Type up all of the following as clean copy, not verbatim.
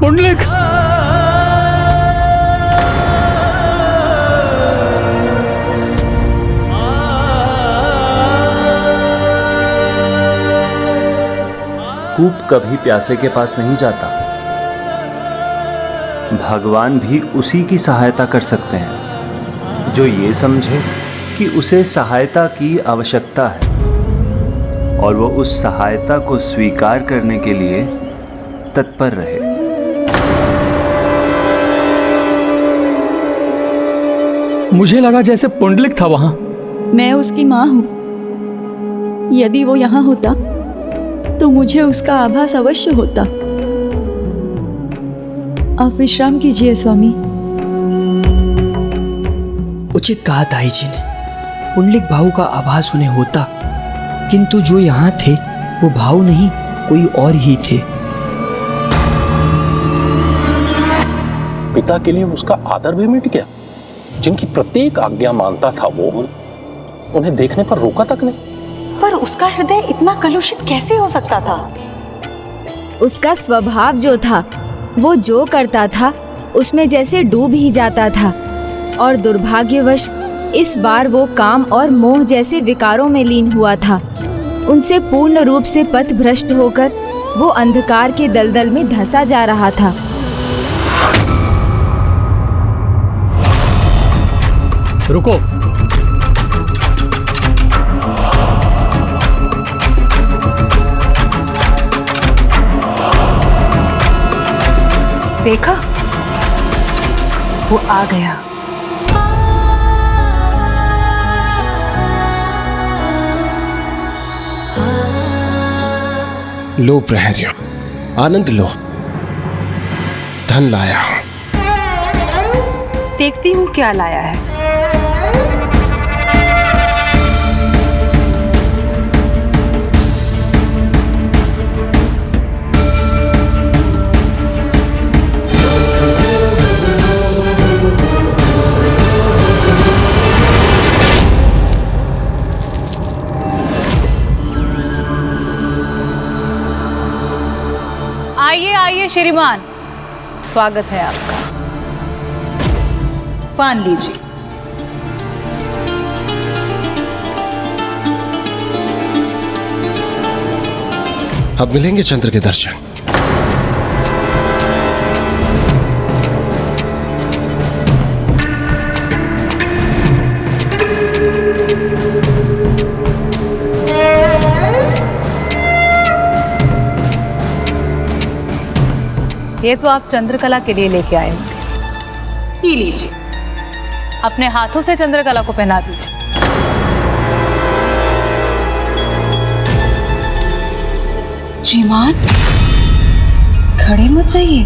पुंडलिक। कूप कभी प्यासे के पास नहीं जाता। भगवान भी उसी की सहायता कर सकते हैं जो ये समझे कि उसे सहायता की आवश्यकता है और वो उस सहायता को स्वीकार करने के लिए तत्पर रहे। मुझे लगा जैसे पुंडलिक था वहां। मैं उसकी माँ हूँ। यदि वो यहाँ होता तो मुझे उसका आभास अवश्य होता। आप विश्राम कीजिए स्वामी। उचित कहा ताई जी ने। पुंडलिक भाऊ का आभास उन्हें होता, किंतु जो यहाँ थे वो भाऊ नहीं कोई और ही थे। पिता के लिए उसका आदर भी मिट गया। जिनकी प्रत्येक आज्ञा मानता था वो उन्हें देखने पर रोका तक नहीं। पर उसका हृदय इतना कलुषित कैसे हो सकता था? उसका स्वभाव जो था, वो जो करता था उसमें जैसे डूब ही जाता था, और दुर्भाग्यवश इस बार वो काम और मोह जैसे विकारों में लीन हुआ था। उनसे पूर्ण रूप से पथ भ्रष्ट होकर वो अंधकार के दलदल में धंसा जा रहा था। रुको। देखा, वो आ गया। लो प्रहरियों, आनंद लो। धन लाया हूं। देखती हूँ क्या लाया है। आइए आइए श्रीमान, स्वागत है आपका। पान लीजिए। अब मिलेंगे चंद्र के दर्शन। ये तो आप चंद्रकला के लिए लेके आए होंगे। ये लीजिए, अपने हाथों से चंद्रकला को पहना दीजिए। श्रीमान, खड़े मत रहिए।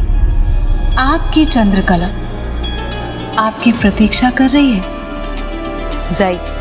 आपकी चंद्रकला आपकी प्रतीक्षा कर रही है। जाइए।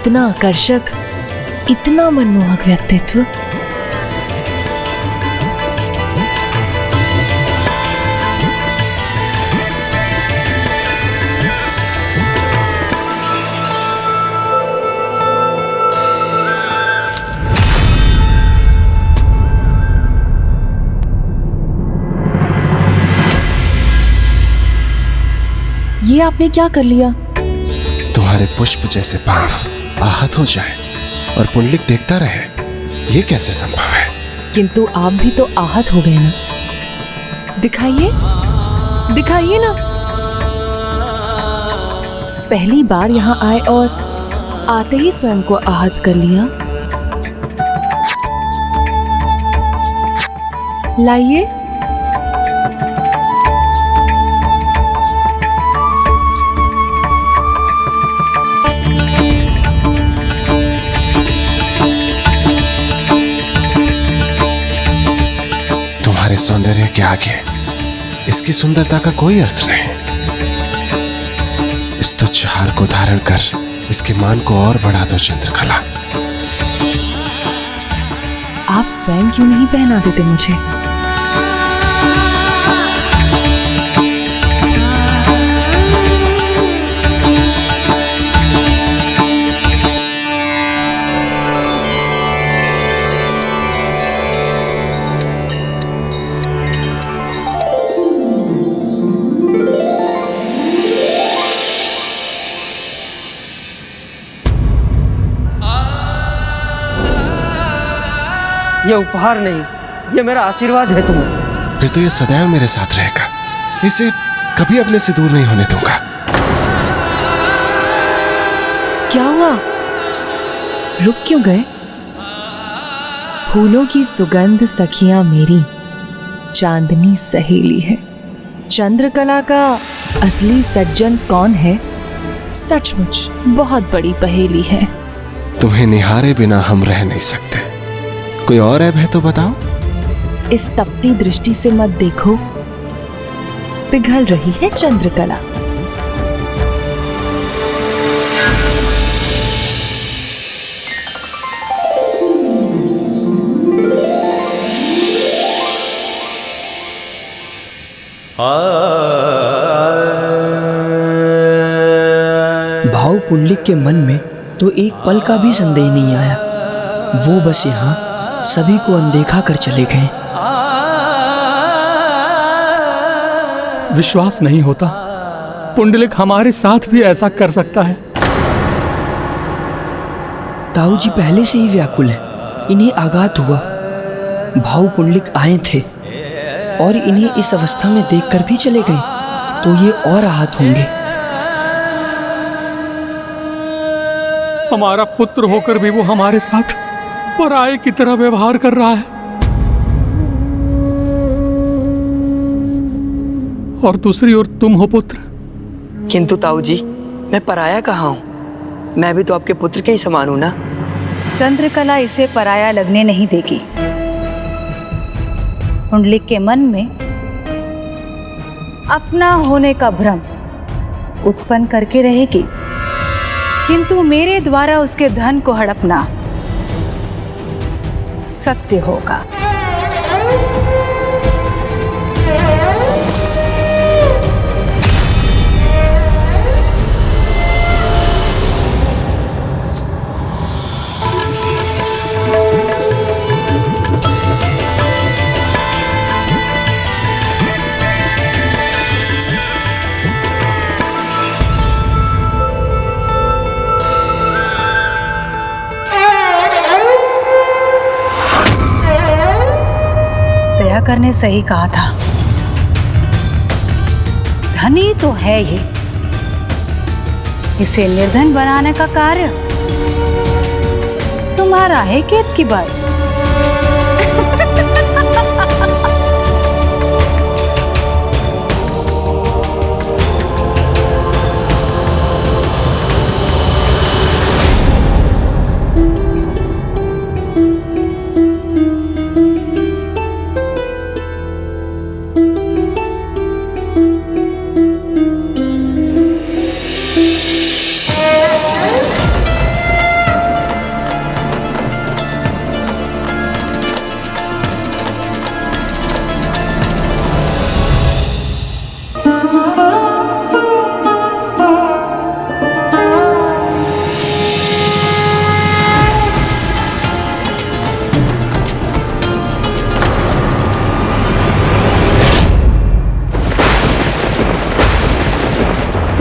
इतना आकर्षक, इतना मनमोहक व्यक्तित्व। ये आपने क्या कर लिया? तुम्हारे पुष्प जैसे पांव आहत हो जाए और पुंडलिक देखता रहे, ये कैसे संभव है? किंतु आप भी तो आहत हो गए ना। दिखाइए, दिखाइए ना। पहली बार यहाँ आए और आते ही स्वयं को आहत कर लिया। लाइए। तुम्हारे सौंदर्य के आगे इसकी सुंदरता का कोई अर्थ नहीं। इस तुच्छ हार को धारण कर इसके मान को और बढ़ा दो चंद्रकला। आप स्वयं क्यों नहीं पहना देते मुझे? ये उपहार नहीं, ये मेरा आशीर्वाद है तुम्हें। फिर तो ये सदैव मेरे साथ रहेगा, इसे कभी अपने से दूर नहीं होने दूंगा। क्या हुआ? रुक क्यों गए? फूलों की सुगंध सखियां मेरी चांदनी सहेली है। चंद्रकला का असली सज्जन कौन है? सचमुच बहुत बड़ी पहेली है। तुम्हें निहारे बिना हम रह नहीं सकते। कोई और ऐब है तो बताओ। इस तपती दृष्टि से मत देखो, पिघल रही है चंद्रकला। भाव पुंडलिक के मन में तो एक पल का भी संदेह नहीं आया। वो बस यहाँ सभी को अनदेखा कर चले गए। विश्वास नहीं होता पुंडलिक हमारे साथ भी ऐसा कर सकता है। ताऊ जी पहले से ही व्याकुल है, इन्हें आघात हुआ। भाव पुंडलिक आए थे और इन्हें इस अवस्था में देखकर भी चले गए, तो ये और आहत होंगे। हमारा पुत्र होकर भी वो हमारे साथ पराये की तरह व्यवहार कर रहा है। और दूसरी ओर तुम हो पुत्र। किंतु ताऊ जी, मैं पराया कहाँ हूँ? मैं भी तो आपके पुत्र के ही समान हूँ ना। चंद्रकला इसे पराया लगने नहीं देगी। पुंडलिक के मन में अपना होने का भ्रम उत्पन्न करके रहेगी, किंतु मेरे द्वारा उसके धन को हड़पना सत्य होगा। दयाकर ने सही कहा था, धनी तो है ये, इसे निर्धन बनाने का कार्य तुम्हारा है केतकी बाई।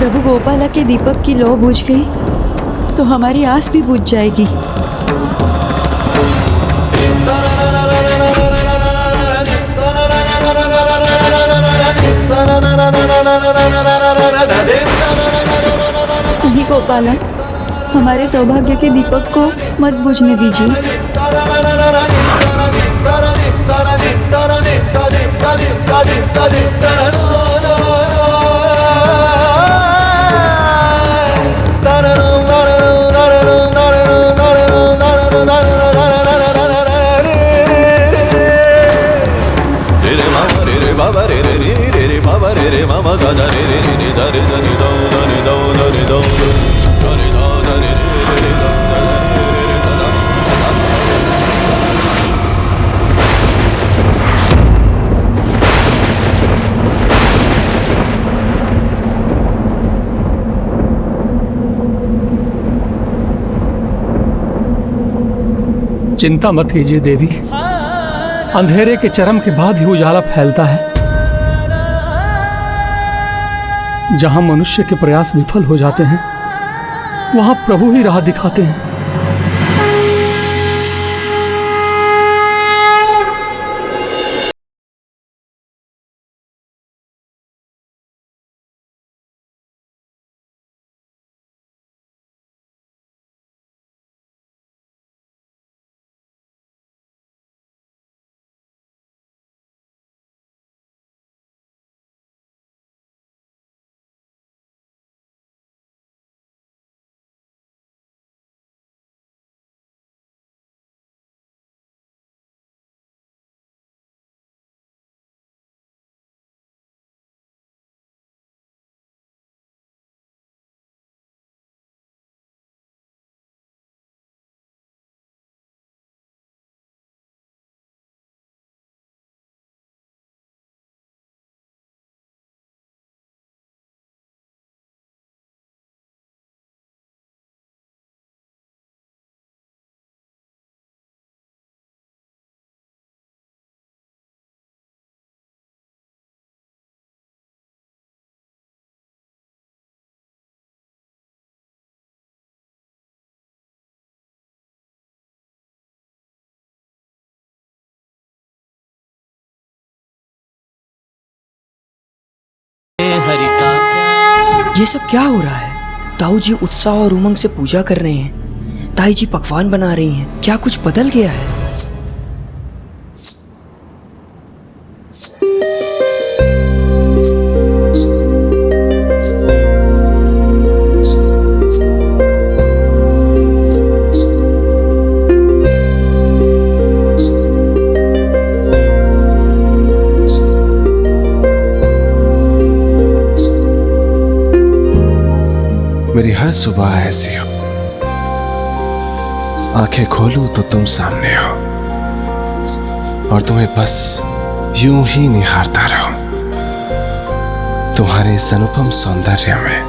प्रभु गोपाला के दीपक की लौ बुझ गई तो हमारी आस भी बुझ जाएगी। नहीं गोपाला, हमारे सौभाग्य के दीपक को मत बुझने दीजिए। चिंता मत कीजिए देवी, अंधेरे के चरम के बाद ही उजाला फैलता है। जहां मनुष्य के प्रयास विफल हो जाते हैं वहां प्रभु ही राह दिखाते हैं। ये सब क्या हो रहा है? ताऊ जी उत्साह और उमंग से पूजा कर रहे हैं, ताई जी पकवान बना रही हैं। क्या कुछ बदल गया है? मेरी हर सुबह ऐसी हो, आंखें खोलूं तो तुम सामने हो और तुम्हें बस यूं ही निहारता रहूं। तुम्हारे इस अनुपम सौंदर्य में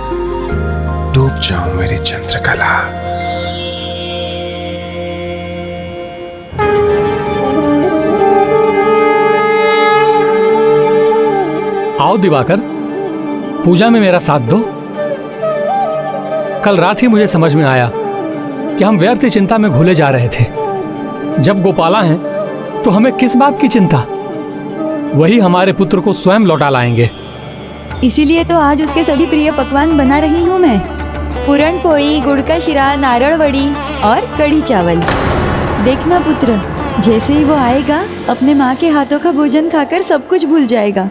डूब जाऊं मेरी चंद्रकला। आओ दिवाकर, पूजा में मेरा साथ दो। कल रात ही मुझे समझ में आया कि हम व्यर्थ चिंता में घुले जा रहे थे। जब गोपाला हैं तो हमें किस बात की चिंता? वही हमारे पुत्र को स्वयं लौटा लाएंगे। इसीलिए तो आज उसके सभी प्रिय पकवान बना रही हूँ मैं। पूरण पोड़ी, गुड़ का शिरा, नारळ वड़ी और कढ़ी चावल। देखना पुत्र, जैसे ही वो आएगा अपने माँ के हाथों का भोजन खाकर सब कुछ भूल जाएगा।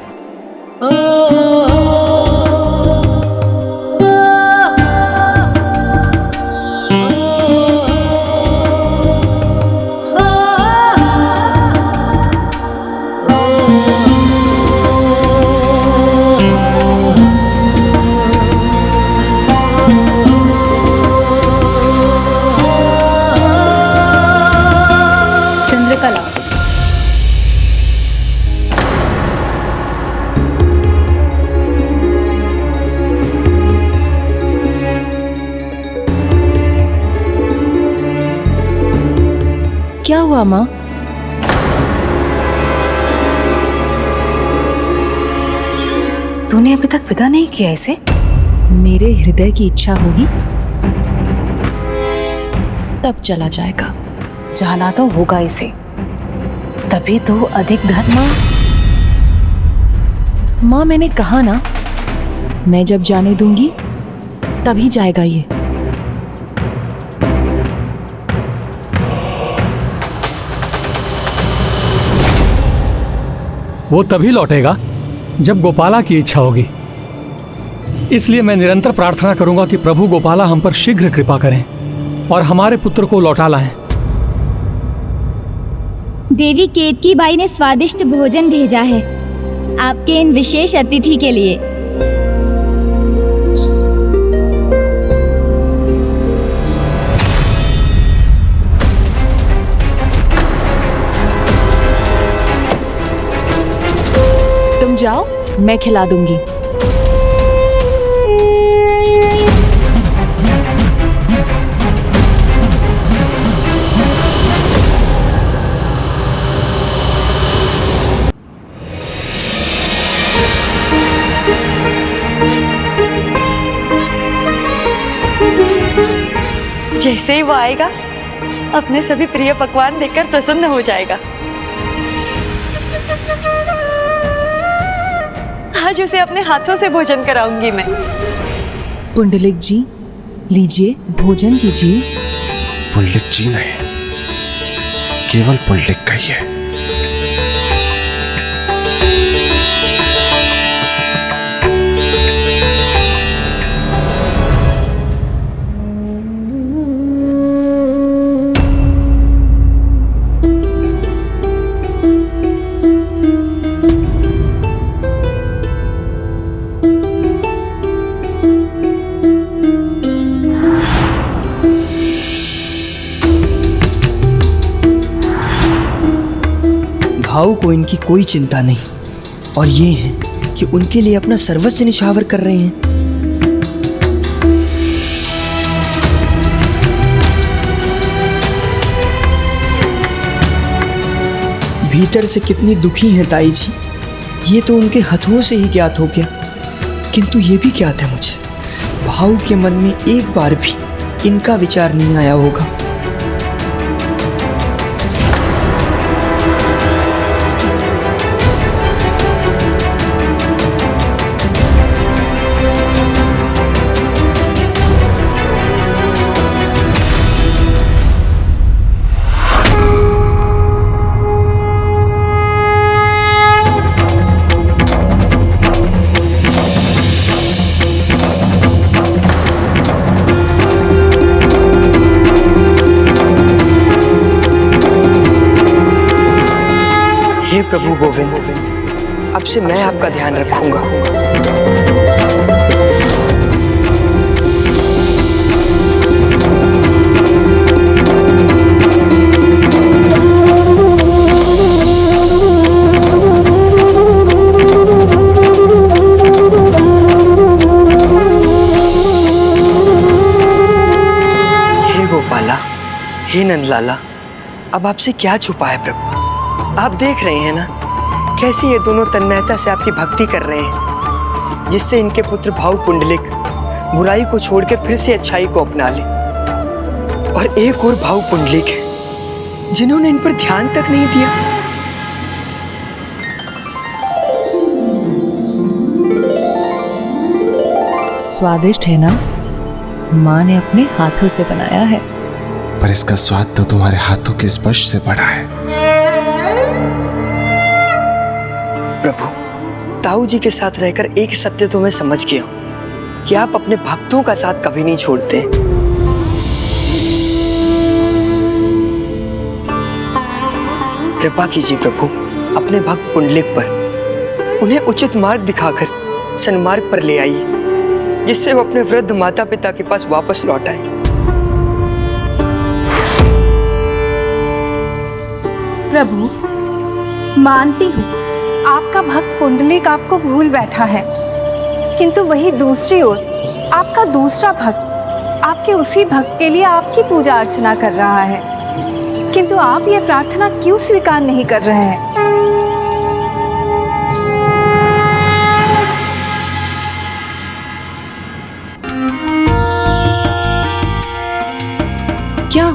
क्या हुआ माँ? तूने अभी तक विदा नहीं किया इसे? मेरे हृदय की इच्छा होगी तब चला जाएगा। जाना तो होगा इसे, तभी तो अधिक धन। माँ मैंने कहा ना, मैं जब जाने दूंगी तभी जाएगा ये। वो तभी लौटेगा जब गोपाला की इच्छा होगी। इसलिए मैं निरंतर प्रार्थना करूंगा कि प्रभु गोपाला हम पर शीघ्र कृपा करें और हमारे पुत्र को लौटा लाएं। देवी केतकी बाई ने स्वादिष्ट भोजन भेजा है आपके इन विशेष अतिथि के लिए। तुम जाओ, मैं खिला दूंगी। जैसे ही वो आएगा अपने सभी प्रिय पकवान देखकर प्रसन्न हो जाएगा। आज उसे अपने हाथों से भोजन कराऊंगी मैं। पुंडलिक जी, लीजिए भोजन कीजिए। पुंडलिक जी नहीं, केवल पुंडलिक का ही है। भाव को इनकी कोई चिंता नहीं और ये है कि उनके लिए अपना सर्वस्व निछावर कर रहे हैं। भीतर से कितनी दुखी हैं ताई जी, ये तो उनके हथों से ही ज्ञात हो गया, किंतु ये भी ज्ञात है मुझे, भाव के मन में एक बार भी इनका विचार नहीं आया होगा। हे प्रभु गोविंद, अब से मैं आपका ध्यान रखूंगा। हे गोपाला, हे नंदलाला, अब आपसे क्या छुपा है प्रभु? आप देख रहे हैं ना कैसे ये दोनों तन्मयता से आपकी भक्ति कर रहे हैं, जिससे इनके पुत्र भाव पुंडलिक बुराई को छोड़कर फिर से अच्छाई को अपना ले। और एक और भाव पुंडलिक है जिन्होंने इन पर ध्यान तक नहीं दिया। स्वादिष्ट है ना? माँ ने अपने हाथों से बनाया है। पर इसका स्वाद तो तुम्हारे हाथों के स्पर्श से बढ़ा है। प्रभु, ताऊ जी के साथ रहकर एक सत्य तो मैं समझ गया हूं कि आप अपने भक्तों का साथ कभी नहीं छोड़ते। कृपा कीजिए प्रभु अपने भक्त पुंडलिक पर, उन्हें उचित मार्ग दिखाकर सन्मार्ग पर ले आइए, जिससे वो अपने वृद्ध माता पिता के पास वापस लौट आए। प्रभु, मानती हूँ आपका भक्त पुंडलिक आपको भूल बैठा है, किंतु वही दूसरी ओर आपका दूसरा भक्त आपके उसी भक्त के लिए आपकी पूजा अर्चना कर रहा है, किंतु आप ये प्रार्थना क्यों स्वीकार नहीं कर रहे हैं?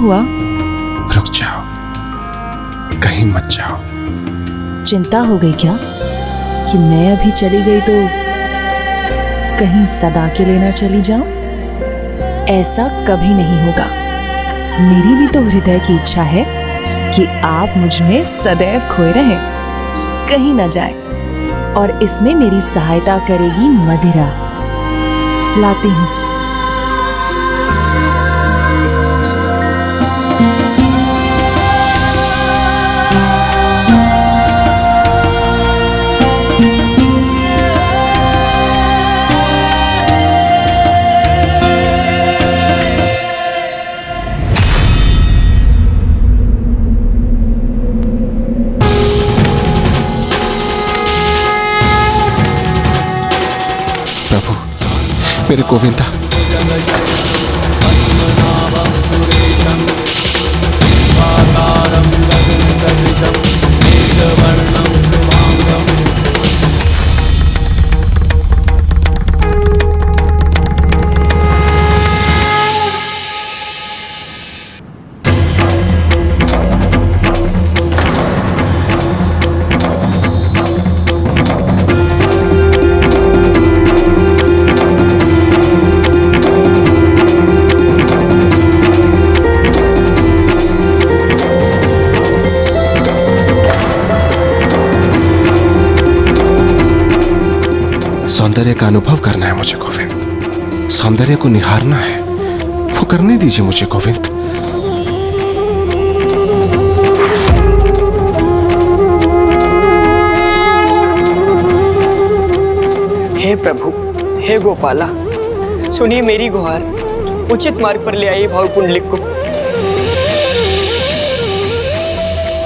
हुआ? रुक जाओ, कहीं मत जाओ। चिंता हो गई क्या कि मैं अभी चली गई तो कहीं सदा के लेना चली जाऊं? ऐसा कभी नहीं होगा। मेरी भी तो हृदय की इच्छा है कि आप मुझ में सदैव खोए रहें, कहीं ना जाए। और इसमें मेरी सहायता करेगी मदिरा। लाती हूं। मेरे गोविंदा, सौंदर्य का अनुभव करना है मुझे गोविंद, सौंदर्य को निहारना है, वो करने दीजिए मुझे गोविंद। हे प्रभु, हे गोपाला, सुनिए मेरी गुहार, उचित मार्ग पर ले आइए भाव पुंडलिक को।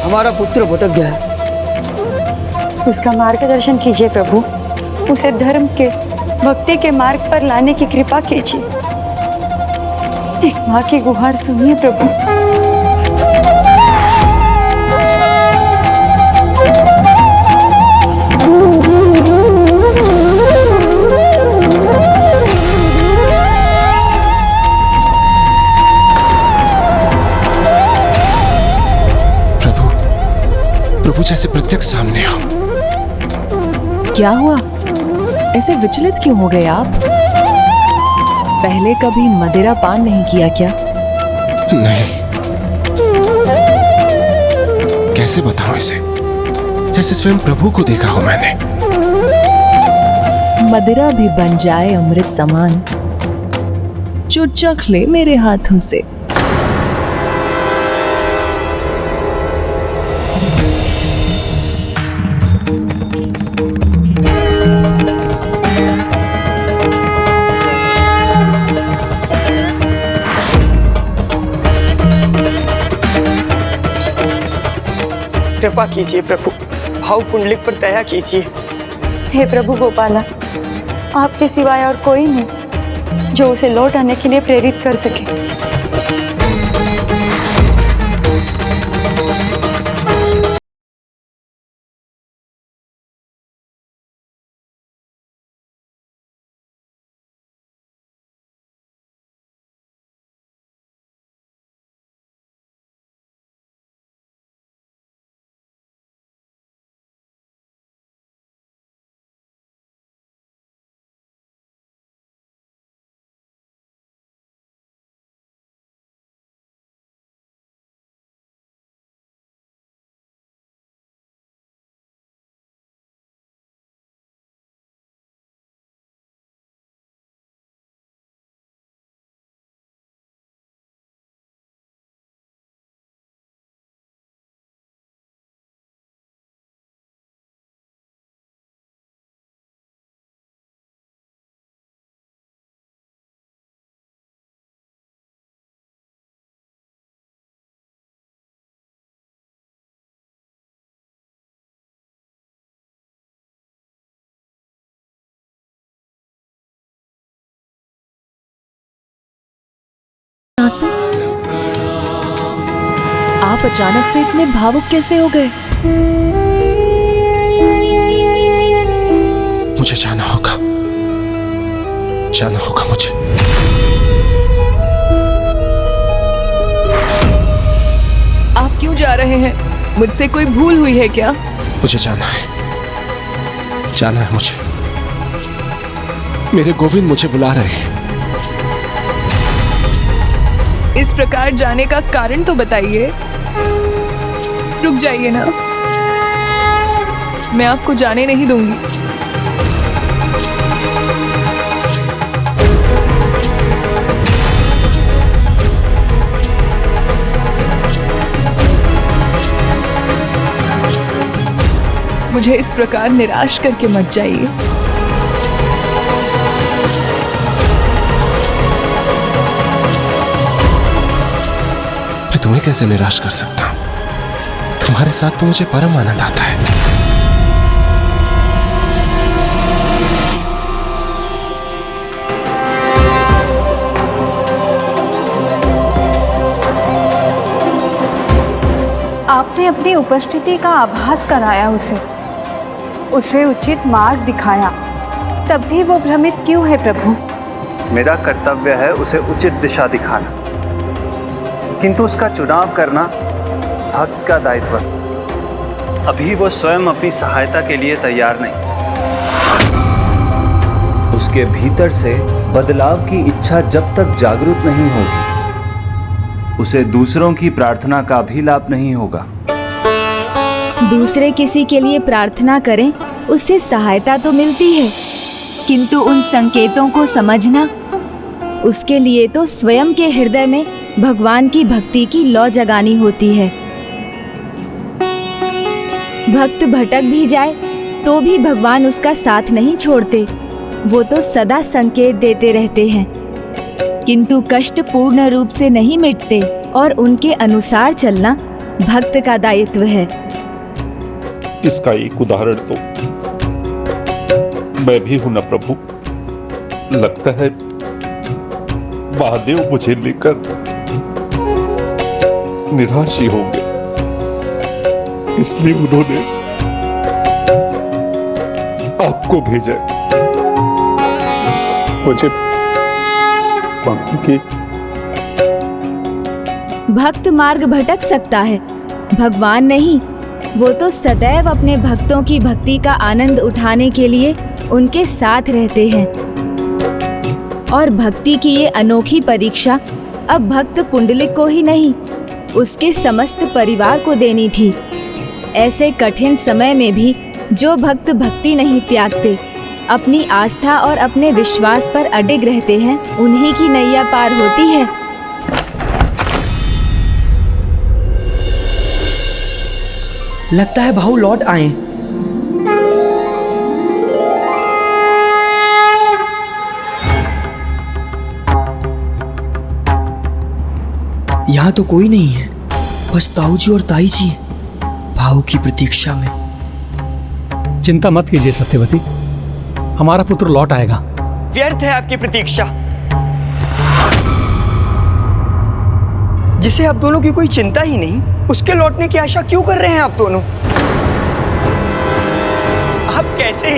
हमारा पुत्र भटक गया है। उसका मार्गदर्शन कीजिए प्रभु, उसे धर्म के, भक्ति के मार्ग पर लाने की कृपा कीजिए। एक माँ की गुहार सुनिए प्रभु। प्रभु, प्रभु जैसे प्रत्यक्ष सामने हो। क्या हुआ? ऐसे विचलित क्यों हो गए आप? पहले कभी मदिरा पान नहीं किया क्या? नहीं। कैसे बताऊं इसे? जैसे स्वयं प्रभु को देखा हो मैंने। मदिरा भी बन जाए अमृत समान, जो चख ले मेरे हाथों से। कृपा कीजिए प्रभु, भाव पुंडलिक पर दया कीजिए। हे प्रभु गोपाला, आपके सिवाय और कोई नहीं जो उसे लौट आने के लिए प्रेरित कर सके। आंसू, आप अचानक से इतने भावुक कैसे हो गए? मुझे जाना होगा मुझे। क्यों जा रहे हैं? मुझसे कोई भूल हुई है क्या? मुझे जाना है मुझे। मेरे गोविंद मुझे बुला रहे हैं। इस प्रकार जाने का कारण तो बताइए। रुक जाइए ना, मैं आपको जाने नहीं दूंगी। मुझे इस प्रकार निराश करके मत जाइए। मैं तुम्हें कैसे निराश कर सकता हूं? तुम्हारे साथ तो मुझे परम आनंद आता है। आपने अपनी उपस्थिति का आभास कराया उसे उचित मार्ग दिखाया, तब भी वो भ्रमित क्यों है प्रभु? मेरा कर्तव्य है उसे उचित दिशा दिखाना, किंतु उसका चुनाव करना भक्त का दायित्व। अभी वो स्वयं अपनी सहायता के लिए तैयार नहीं। उसके भीतर से बदलाव की इच्छा जब तक जागृत नहीं होगी, उसे दूसरों की प्रार्थना का भी लाभ नहीं होगा। दूसरे किसी के लिए प्रार्थना करें, उससे सहायता तो मिलती है, किंतु उन संकेतों को समझना, उसके लिए तो स्वयं के हृदय में भगवान की भक्ति की लौ जगानी होती है। भक्त भटक भी जाए तो भी भगवान उसका साथ नहीं छोड़ते, वो तो सदा संकेत देते रहते हैं, किंतु कष्ट पूर्ण रूप से नहीं मिटते और उनके अनुसार चलना भक्त का दायित्व है। इसका एक उदाहरण तो मैं भी हूं न प्रभु। लगता है महादेव मुझे लेकर निराश ही होंगे, इसलिए उन्होंने आपको भेजा मुझे पाने के। भक्त मार्ग भटक सकता है, भगवान नहीं। वो तो सदैव अपने भक्तों की भक्ति का आनंद उठाने के लिए उनके साथ रहते हैं। और भक्ति की ये अनोखी परीक्षा अब भक्त पुंडलिक को ही नहीं, उसके समस्त परिवार को देनी थी। ऐसे कठिन समय में भी जो भक्त भक्ति नहीं त्यागते, अपनी आस्था और अपने विश्वास पर अडिग रहते हैं, उन्हीं की नैया पार होती है। लगता है भाऊ लौट आए। यहाँ तो कोई नहीं है, बस ताऊ जी और ताई जी भाऊ की प्रतीक्षा में। चिंता मत कीजिए सत्यवती, हमारा पुत्र लौट आएगा। व्यर्थ है आपकी प्रतीक्षा। जिसे आप दोनों की कोई चिंता ही नहीं, उसके लौटने की आशा क्यों कर रहे हैं आप दोनों? आप कैसे,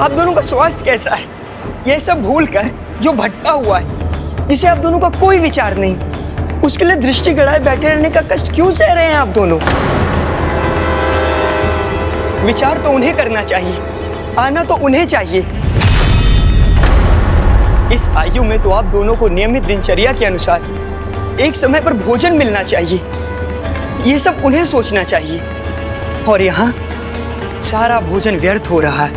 आप दोनों का स्वास्थ्य कैसा है, यह सब भूल कर जो भटका हुआ है, जिसे आप दोनों का कोई विचार नहीं, उसके लिए दृष्टि गड़ाए बैठे रहने का कष्ट क्यों सह रहे हैं आप दोनों? विचार तो उन्हें करना चाहिए, आना तो उन्हें चाहिए। इस आयु में तो आप दोनों को नियमित दिनचर्या के अनुसार एक समय पर भोजन मिलना चाहिए, ये सब उन्हें सोचना चाहिए। और यहाँ सारा भोजन व्यर्थ हो रहा है,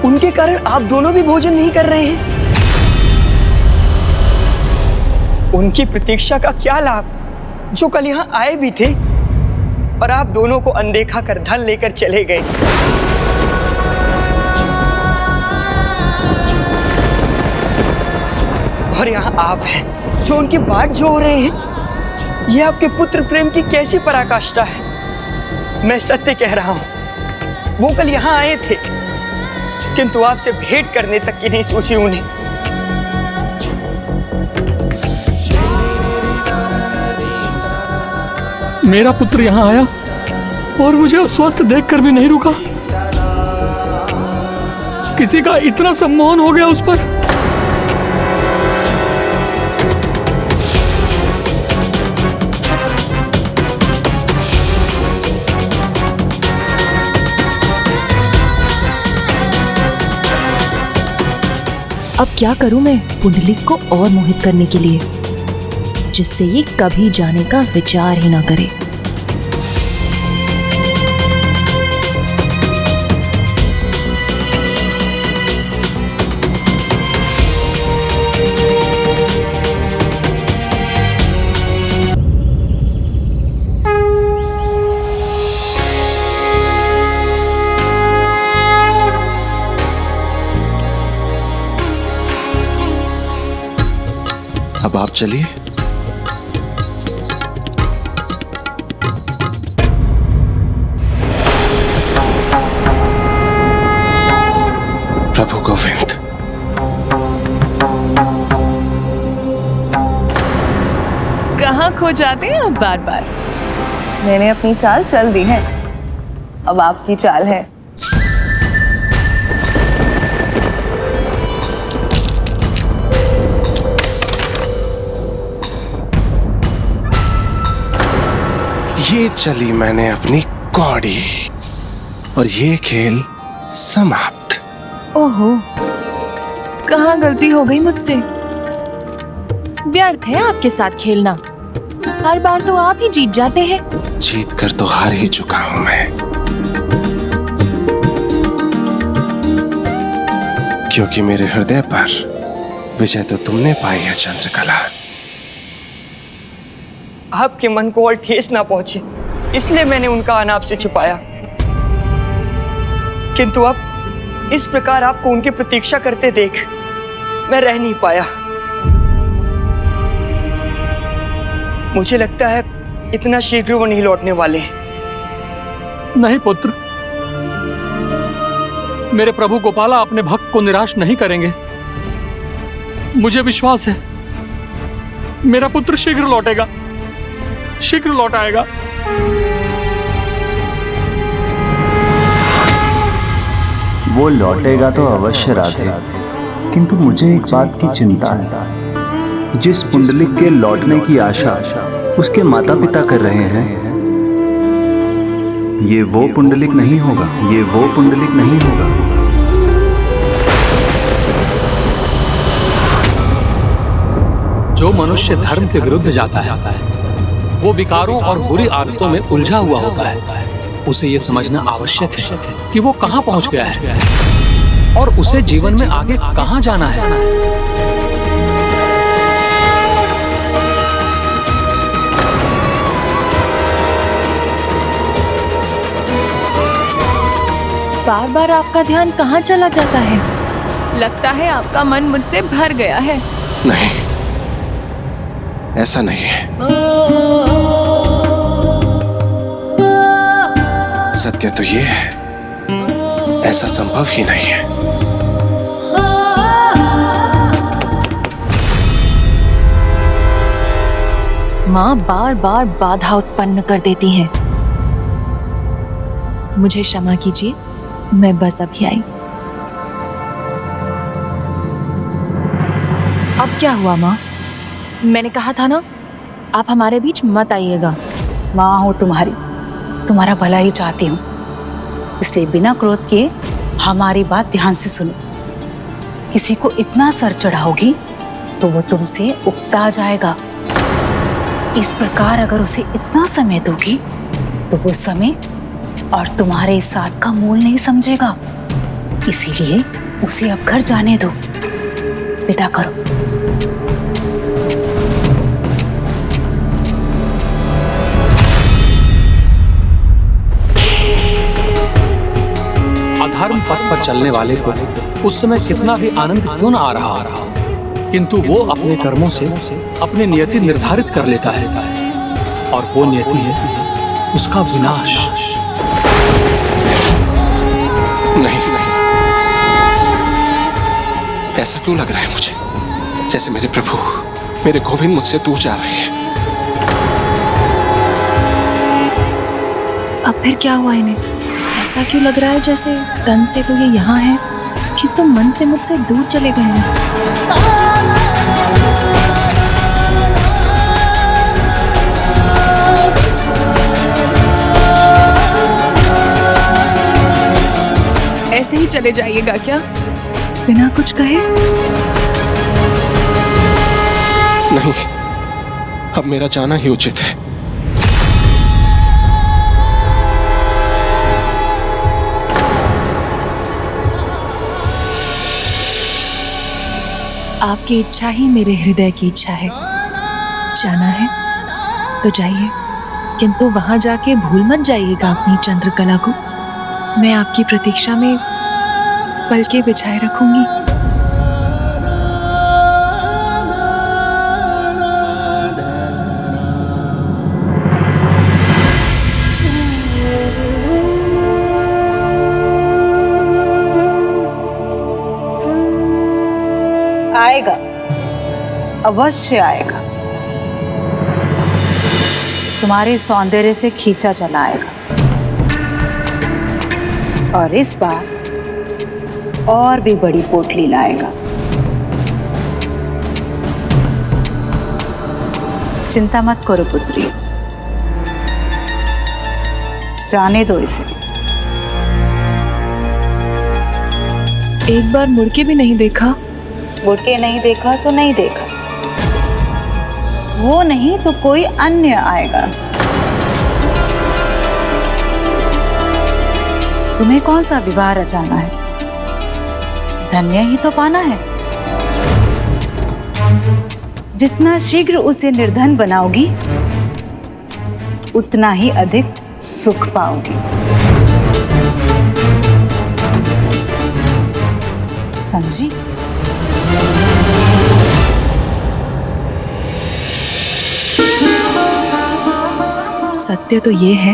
उनके कारण आप दोनों भी भोजन नहीं कर रहे हैं। उनकी प्रतीक्षा का क्या लाभ, जो कल यहाँ आए भी थे और आप दोनों को अनदेखा कर धन लेकर चले गए। और यहाँ आप हैं जो उनकी बाट जो रहे हैं। यह आपके पुत्र प्रेम की कैसी पराकाष्ठा है। मैं सत्य कह रहा हूं, वो कल यहाँ आए थे, किंतु आपसे भेंट करने तक की नहीं सोची उन्हें। मेरा पुत्र यहाँ आया और मुझे अस्वस्थ देखकर भी नहीं रुका। किसी का इतना सम्मोहन हो गया उस पर। अब क्या करूं मैं पुंडलिक को और मोहित करने के लिए, जिससे ये कभी जाने का विचार ही ना करे। अब आप चलिए। प्रभु गोविंद, कहाँ खो जाते हैं आप बार बार? मैंने अपनी चाल चल दी है, अब आपकी चाल है। ये चली मैंने अपनी कौड़ी और ये खेल समाप्त। ओहो, कहाँ गलती हो गई मुझसे? व्यर्थ है आपके साथ खेलना, हर बार तो आप ही जीत जाते हैं। जीत कर तो हार ही चुका हूं मैं, क्योंकि मेरे हृदय पर विजय तो तुमने पाई है चंद्रकला। आपके मन को और ठेस ना पहुंचे, इसलिए मैंने उनका आना आपसे छिपाया। किंतु अब इस प्रकार आपको उनकी प्रतीक्षा करते देख मैं रह नहीं पाया। मुझे लगता है इतना शीघ्र वो नहीं लौटने वाले हैं। नहीं पुत्र, मेरे प्रभु गोपाला अपने भक्त को निराश नहीं करेंगे। मुझे विश्वास है मेरा पुत्र शीघ्र लौटेगा, शीघ्र लौट आएगा। वो लौटेगा तो अवश्य राधे, किंतु मुझे एक बात की चिंता है। जिस पुंडलिक के लौटने की आशा उसके माता पिता कर रहे हैं, ये वो पुंडलिक नहीं होगा, ये वो पुंडलिक नहीं होगा। जो मनुष्य धर्म के विरुद्ध जाता है वो विकारों और बुरी आदतों में उलझा हुआ होता है। उसे ये समझना आवश्यक है कि वो कहां पहुंच गया है और उसे जीवन में आगे कहां जाना है। बार बार आपका ध्यान कहाँ चला जाता है? लगता है आपका मन मुझसे भर गया है। नहीं, ऐसा नहीं है। सत्य तो ये है, ऐसा संभव ही नहीं है। माँ बार बार बाधा उत्पन्न कर देती हैं। मुझे क्षमा कीजिए, मैं बस अभी आई। अब क्या हुआ माँ? मैंने कहा था ना, आप हमारे बीच मत आइएगा। माँ हूँ तुम्हारी, तुम्हारा भला ही चाहती हूँ, इसलिए बिना क्रोध किए हमारी बात ध्यान से सुनो। किसी को इतना सर चढ़ाओगी तो वो तुमसे उकता जाएगा। इस प्रकार अगर उसे इतना समय दोगी तो वो समय और तुम्हारे साथ का मोल नहीं समझेगा। इसीलिए उसे अब घर जाने दो, विदा करो। अधर्म पथ पर चलने वाले को उस समय कितना भी आनंद क्यों न आ रहा हो, किंतु वो अपने कर्मों से अपनी नियति निर्धारित कर लेता है और वो नियति है उसका विनाश। नहीं, ऐसा क्यों लग रहा है मुझे, जैसे मेरे प्रभु, मेरे गोविंद मुझसे दूर जा रहे हैं। अब फिर क्या हुआ इन्हें? ऐसा क्यों लग रहा है जैसे तन से तो ये यहाँ है, किंतु मन से मुझसे दूर चले गए हैं। ऐसे ही चले जाइएगा क्या, बिना कुछ कहे? नहीं, अब मेरा जाना ही उचित है। आपकी इच्छा ही मेरे हृदय की इच्छा है। जाना है तो जाइए, किंतु वहां जाके भूल मत जाइएगा अपनी चंद्रकला को। मैं आपकी प्रतीक्षा में पलके बिछाए रखूंगी। आएगा, अवश्य आएगा। तुम्हारे सौंदर्य से खींचा चला आएगा, और इस बार और भी बड़ी पोटली लाएगा। चिंता मत करो पुत्री, जाने दो इसे। एक बार मुड़ के भी नहीं देखा? मुड़ के नहीं देखा तो नहीं देखा, वो नहीं तो कोई अन्य आएगा। तुम्हें कौन सा विवाह रचाना है? धन्य ही तो पाना है। जितना शीघ्र उसे निर्धन बनाओगी, उतना ही अधिक सुख पाओगी। समझी? सत्य तो ये है,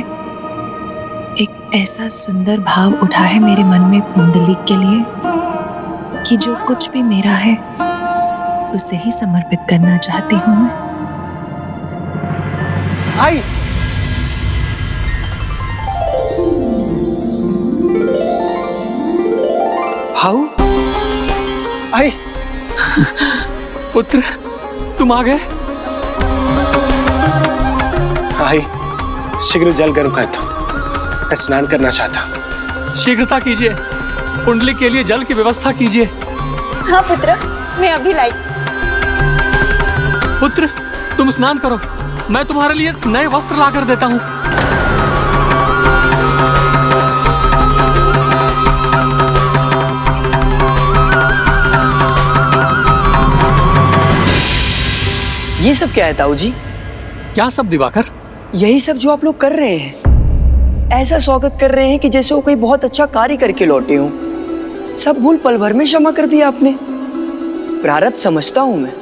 एक ऐसा सुंदर भाव उठा है मेरे मन में पुंडलिक के लिए कि जो कुछ भी मेरा है उसे ही समर्पित करना चाहती हूँ मैं। आई भाऊ, आई पुत्र, तुम आ गए? आई शीघ्र जल गर्म कर दो, मैं स्नान करना चाहता हूँ। शीघ्रता कीजिए, पुंडलिक के लिए जल की व्यवस्था कीजिए। हाँ पुत्र, मैं अभी लाई। पुत्र, तुम स्नान करो, मैं तुम्हारे लिए नए वस्त्र लाकर देता हूँ। ये सब क्या है ताऊ जी? क्या सब दिवाकर? यही सब जो आप लोग कर रहे हैं। ऐसा स्वागत कर रहे हैं कि जैसे वो कोई बहुत अच्छा कार्य करके लौटे हों। सब भूल पल भर में क्षमा कर दिया आपने। प्रारब्ध समझता हूं मैं,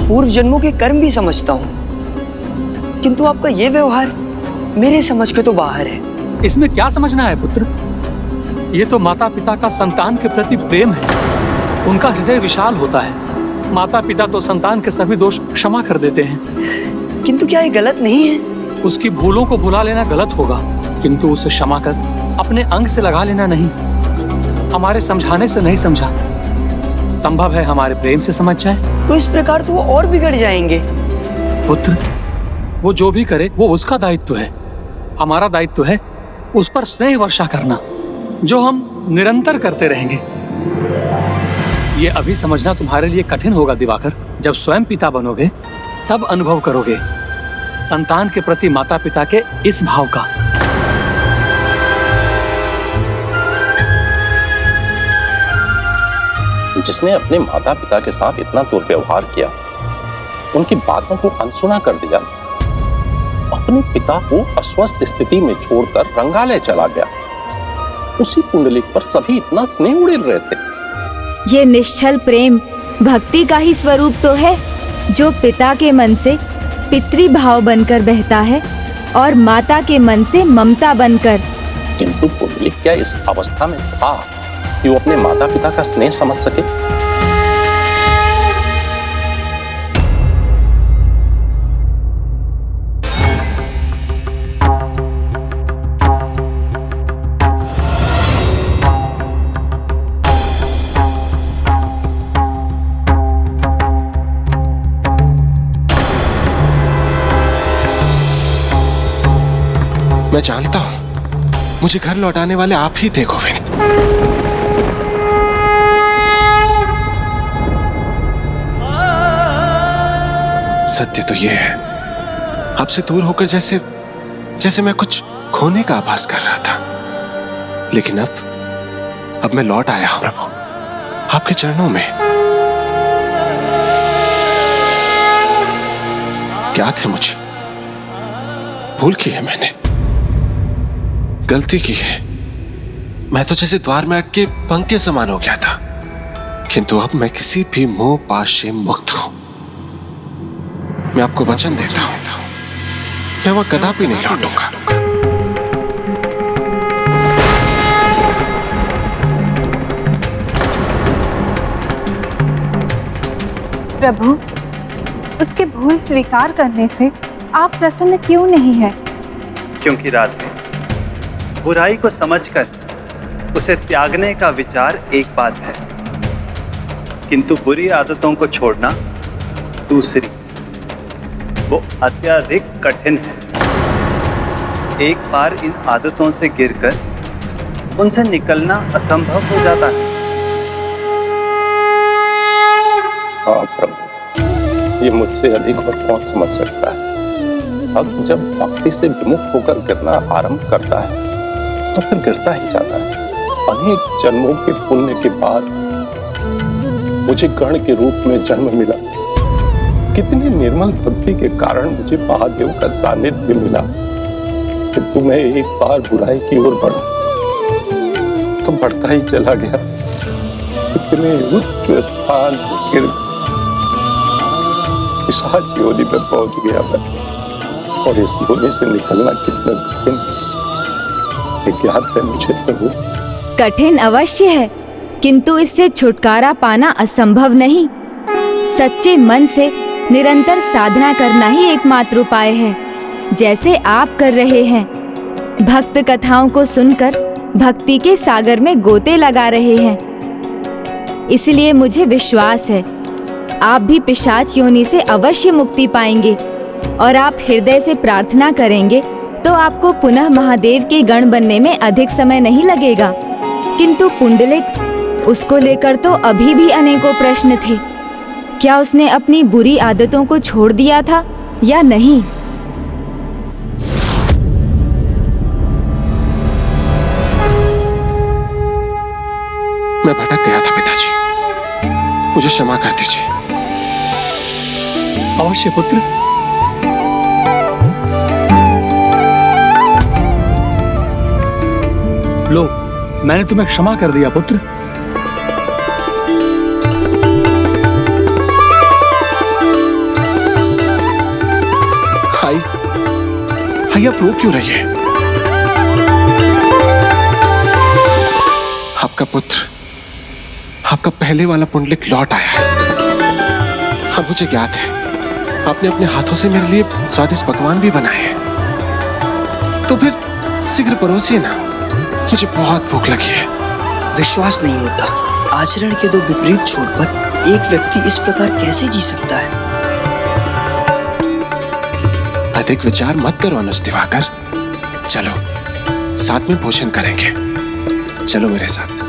पूर्व जन्मों के कर्म भी समझता हूं, किंतु आपका ये व्यवहार मेरे समझ के तो बाहर है। इसमें क्या समझना है पुत्र? ये तो माता पिता का संतान के प्रति प्रेम है। उनका हृदय विशाल होता है। माता पिता तो संतान के सभी दोष क्षमा कर देते हैं। किंतु क्या ये गलत नहीं है? उसकी भूलों को भुला लेना गलत होगा, किंतु उसे क्षमा कर अपने अंग से लगा लेना नहीं। हमारे समझाने से नहीं समझा, संभव है हमारे प्रेम से समझ जाए। तो इस प्रकार तो वो और बिगड़ जाएंगे। पुत्र, वो जो भी करे वो उसका दायित्व है। हमारा दायित्व है उस पर स्नेह वर्षा करना, जो हम निरंतर करते रहेंगे। ये अभी समझना तुम्हारे लिए कठिन होगा दिवाकर। जब स्वयं पिता बनोगे तब अनुभव करोगे संतान के प्रति माता पिता के इस भाव का। जिसने अपने माता पिता के साथ इतना दुर्व्यवहार किया, उनकी बातों को अनसुना कर दिया, अपने पिता को अस्वस्थ स्थिति में छोड़कर रंगालय चला गया, उसी पुंडलिक पर सभी इतना स्नेह उड़ेल रहे थे। ये निश्चल प्रेम भक्ति का ही स्वरूप तो है, जो पिता के मन से पितृभाव बनकर बहता है और माता के मन से ममता बनकर। किंतु पुंडलिक क्या इस अवस्था में था कि वो अपने माता पिता का स्नेह समझ सके? मैं जानता हूं मुझे घर लौटाने वाले आप ही थे गोविंद। सत्य तो ये है, आपसे दूर होकर जैसे जैसे मैं कुछ खोने का आभास कर रहा था, लेकिन अब मैं लौट आया हूं प्रभु आपके चरणों में। क्या थे मुझे, भूल की है मैंने, गलती की है। मैं तो जैसे द्वार में अटके पंख के समान हो गया था, किंतु अब मैं किसी भी मोह पाश से मुक्त हूं। मैं आपको वचन देता हूं, मैं वहां कदापि नहीं लौटूंगा। प्रभु, उसके भूल स्वीकार करने से आप प्रसन्न क्यों नहीं हैं? क्योंकि राधे, बुराई को समझकर उसे त्यागने का विचार एक बात है, किंतु बुरी आदतों को छोड़ना दूसरी। वो अत्यधिक कठिन है। एक बार इन आदतों से गिरकर उनसे निकलना असंभव हो जाता है। हाँ प्रभु, ये मुझसे अधिक और कौन समझ सकता है। अब जब भक्ति से विमुख होकर गिरना आरंभ करता है तो फिर गिरता ही जाता है। अनेक जन्मों के पुण्य के बाद मुझे गण के रूप में जन्म मिला। कितनी निर्मल भक्ति के कारण मुझे महादेव का सानिध्य मिला, किंतु मैं एक बार बुराई की ओर बढ़ा तो बढ़ता ही चला गया। इतने उच्च स्थान गिर पिशाच योनि में पहुंच गया मैं, और इस योनि से निकलना कितना कठिन ज्ञात है मुझे प्रभु। कठिन अवश्य है, किंतु इससे छुटकारा पाना असंभव नहीं। सच्चे मन से निरंतर साधना करना ही एकमात्र उपाय है, जैसे आप कर रहे हैं। भक्त कथाओं को सुनकर भक्ति के सागर में गोते लगा रहे हैं। इसलिए मुझे विश्वास है आप भी पिशाच योनि से अवश्य मुक्ति पाएंगे, और आप हृदय से प्रार्थना करेंगे तो आपको पुनः महादेव के गण बनने में अधिक समय नहीं लगेगा। किंतु पुंडलिक, उसको लेकर तो अभी भी अनेकों प्रश्न थे। क्या उसने अपनी बुरी आदतों को छोड़ दिया था या नहीं? मैं भटक गया था पिताजी, मुझे क्षमा कर दीजिए। अवश्य पुत्र। लो, मैंने तुम्हें क्षमा कर दिया पुत्र। हाय, आप रो क्यों रही है? आपका पुत्र, आपका पहले वाला पुंडलिक लौट आया है। अब मुझे ज्ञात है आपने अपने हाथों से मेरे लिए स्वादिष्ट पकवान भी बनाए हैं, तो फिर शीघ्र परोसिए ना, मुझे बहुत भूख लगी है। विश्वास नहीं होता, आचरण के दो विपरीत छोड़कर एक व्यक्ति इस प्रकार कैसे जी सकता है? अधिक विचार मत करो अनुज दिवाकर, चलो साथ में भोजन करेंगे, चलो मेरे साथ।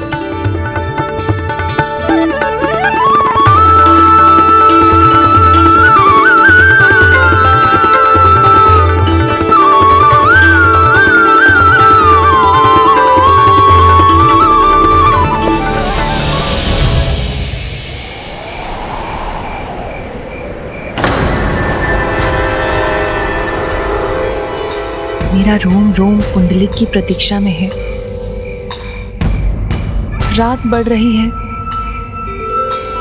मेरा रोम रोम पुंडलिक की प्रतीक्षा में है। रात बढ़ रही है,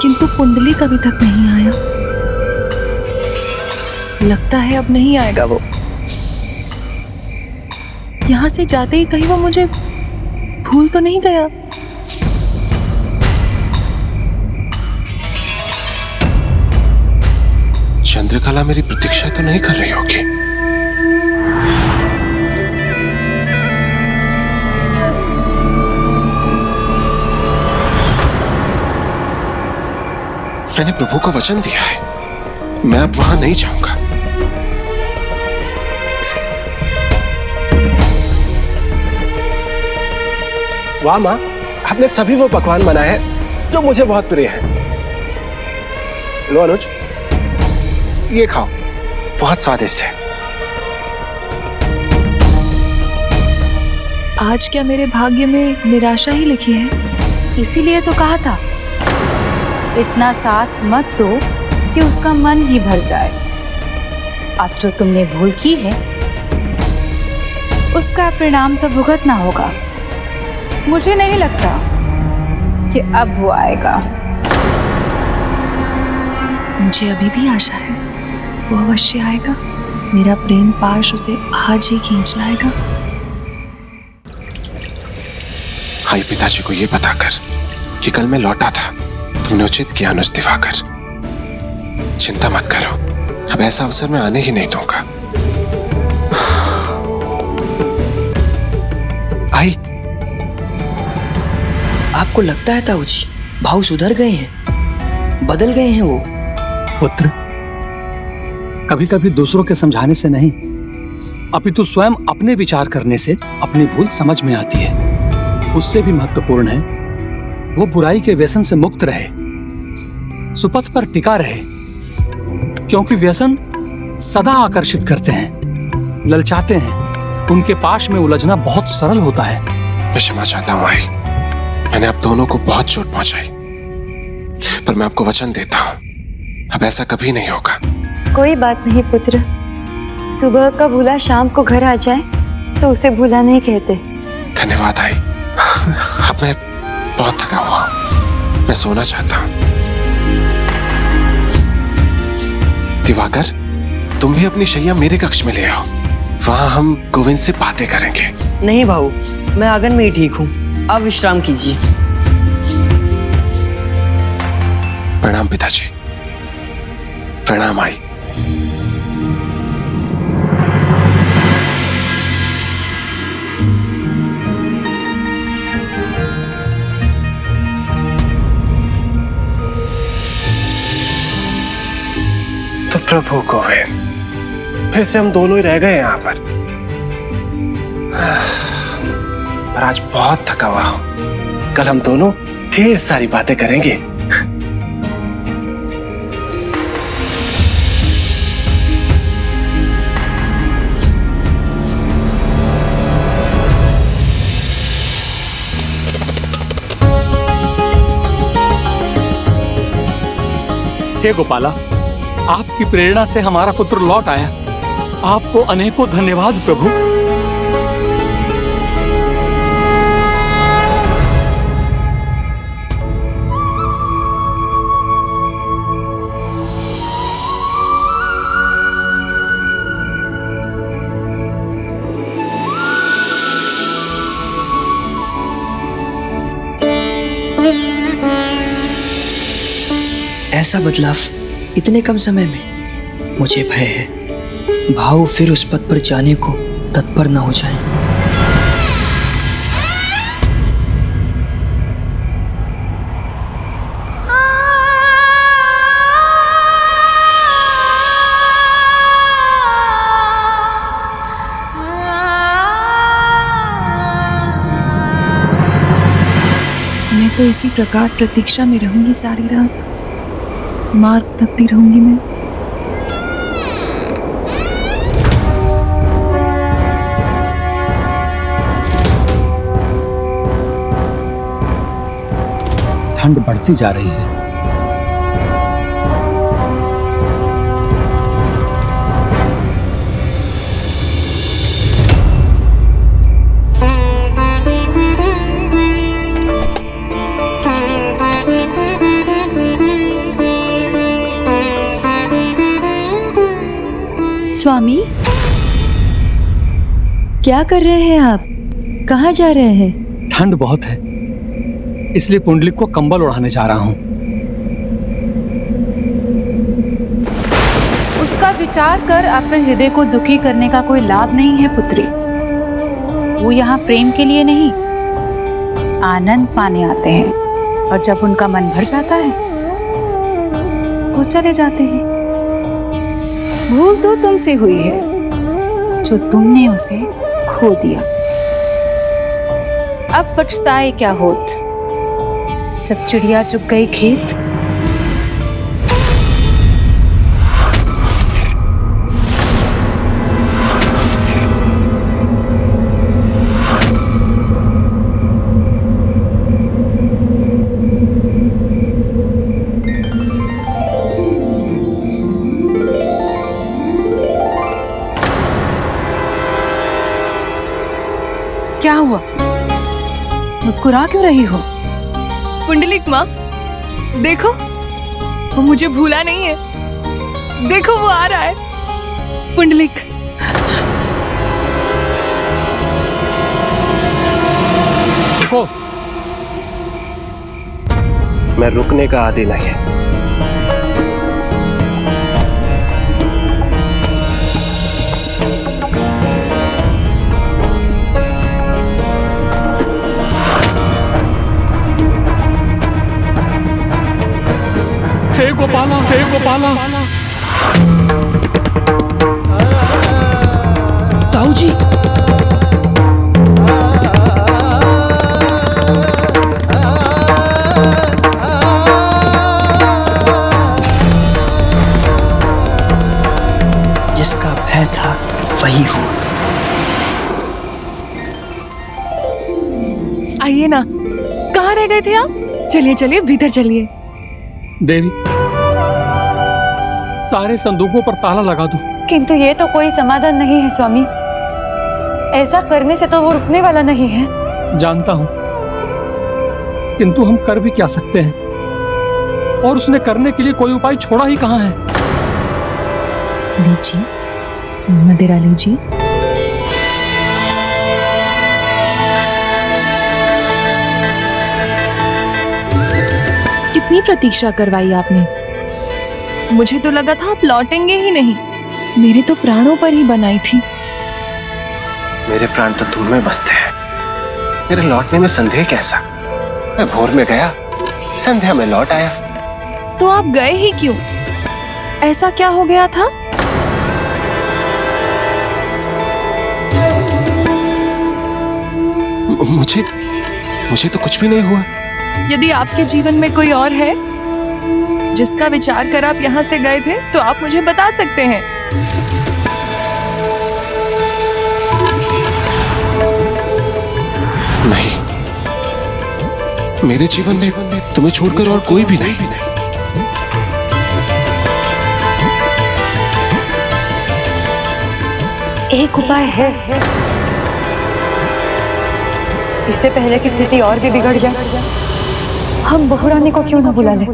किंतु पुंडलिक अभी तक नहीं आया। लगता है अब नहीं आएगा वो। यहां से जाते ही कहीं वो मुझे भूल तो नहीं गया। चंद्रकला मेरी प्रतीक्षा तो नहीं कर रही होगी। मैंने प्रभु को वचन दिया है, मैं अब वहां नहीं जाऊंगा। वाह माँ, आपने सभी वो पकवान बनाए हैं जो मुझे बहुत प्रिय है। लो अनुज, ये खाओ। बहुत स्वादिष्ट है। आज क्या मेरे भाग्य में निराशा ही लिखी है? इसीलिए तो कहा था इतना साथ मत दो कि उसका मन ही भर जाए। अब जो तुमने भूल की है उसका परिणाम तो भुगतना होगा। मुझे नहीं लगता कि अब वो आएगा। मुझे अभी भी आशा है वो अवश्य आएगा। मेरा प्रेम पाश उसे आज ही खींच लाएगा। आई पिताजी को ये बताकर कि कल मैं लौटा था, तुमने उचित किया अनुज दिवाकर। चिंता मत करो, अब ऐसा अवसर मैं आने ही नहीं दूंगा। आई, आपको लगता है ताऊ जी भाऊ सुधर गए हैं, बदल गए हैं वो? पुत्र, कभी कभी दूसरों के समझाने से नहीं, अपितु स्वयं अपने विचार करने से अपनी भूल समझ में आती है। उससे भी महत्वपूर्ण है वो बुराई के व्यसन से मुक्त रहे, सुपथ पर टिका रहे, क्योंकि व्यसन सदा आकर्षित करते हैं, ललचाते हैं। उनके पाश में उलझना बहुत सरल होता है। मैं क्षमा चाहता हूँ आई, मैंने आप दोनों को बहुत चोट पहुंचाई, पर मैं आपको वचन देता हूँ अब ऐसा कभी नहीं होगा। कोई बात नहीं पुत्र, सुबह का भूला शाम को घर आ जाए तो उसे भूला नहीं कहते। धन्यवाद आई, अब मैं बहुत थका हुआ हूं, मैं सोना चाहता हूं। दिवाकर, तुम भी अपनी शैया मेरे कक्ष में ले आओ, वहां हम गोविंद से बातें करेंगे। नहीं भाऊ, मैं आंगन में ही ठीक हूँ, आप विश्राम कीजिए। प्रणाम पिताजी। प्रणाम आई। तो प्रभु गोविंद, फिर से हम दोनों ही रह गए यहाँ पर आज बहुत थका हुआ हूं। कल हम दोनों फिर सारी बातें करेंगे। हे गोपाला, आपकी प्रेरणा से हमारा पुत्र लौट आया। आपको अनेकों धन्यवाद प्रभु। ऐसा बदलाव इतने कम समय में, मुझे भय है भाऊ फिर उस पद पर जाने को तत्पर न हो जाएं। मैं तो इसी प्रकार प्रतीक्षा में रहूंगी सारी रात, मार्ग तकती रहूंगी मैं। ठंड बढ़ती जा रही है। स्वामी, क्या कर रहे हैं आप? कहाँ जा रहे हैं? ठंड बहुत है, इसलिए पुंडलिक को कंबल ओढ़ाने जा रहा हूं। उसका विचार कर अपने हृदय को दुखी करने का कोई लाभ नहीं है पुत्री। वो यहाँ प्रेम के लिए नहीं, आनंद पाने आते हैं, और जब उनका मन भर जाता है वो चले जाते हैं। भूल तो तुमसे हुई है जो तुमने उसे खो दिया। अब पछताए क्या होत जब चिड़िया चुग गई खेत। मुस्कुरा क्यों रही हो? पुंडलिक माँ, देखो वो मुझे भूला नहीं है। देखो वो आ रहा है। पुंडलिक, देखो मैं रुकने का आदी नहीं है। हे गोपाला, हे गोपाला। ताऊ जी, जिसका भय था वही हुआ। आइए ना, कहाँ रह गए थे आप? चलिए चलिए भीतर चलिए। देवी, सारे संदूकों पर ताला लगा दो। किंतु ये तो कोई समाधान नहीं है स्वामी। ऐसा करने से तो वो रुकने वाला नहीं है। जानता हूं, किंतु हम कर भी क्या सकते हैं? और उसने करने के लिए कोई उपाय छोड़ा ही कहां है? लीजिए, मदिरा लीजिए। कितनी प्रतीक्षा करवाई आपने? मुझे तो लगा था आप लौटेंगे ही नहीं। मेरे तो प्राणों पर ही बनाई थी। मेरे प्राण तो तुम में बसते हैं। मेरे लौटने में संदेह कैसा? मैं भोर में गया, संध्या में लौट आया। तो आप गए ही क्यों? ऐसा क्या हो गया था? मुझे तो कुछ भी नहीं हुआ। यदि आपके जीवन में कोई और है जिसका विचार कर आप यहाँ से गए थे, तो आप मुझे बता सकते हैं। नहीं, मेरे जीवन में तुम्हें छोड़कर और कोई भी नहीं। एक उपाय है। इससे पहले की स्थिति और भी बिगड़ जाए, हम बहुरानी को क्यों ना बुला ले।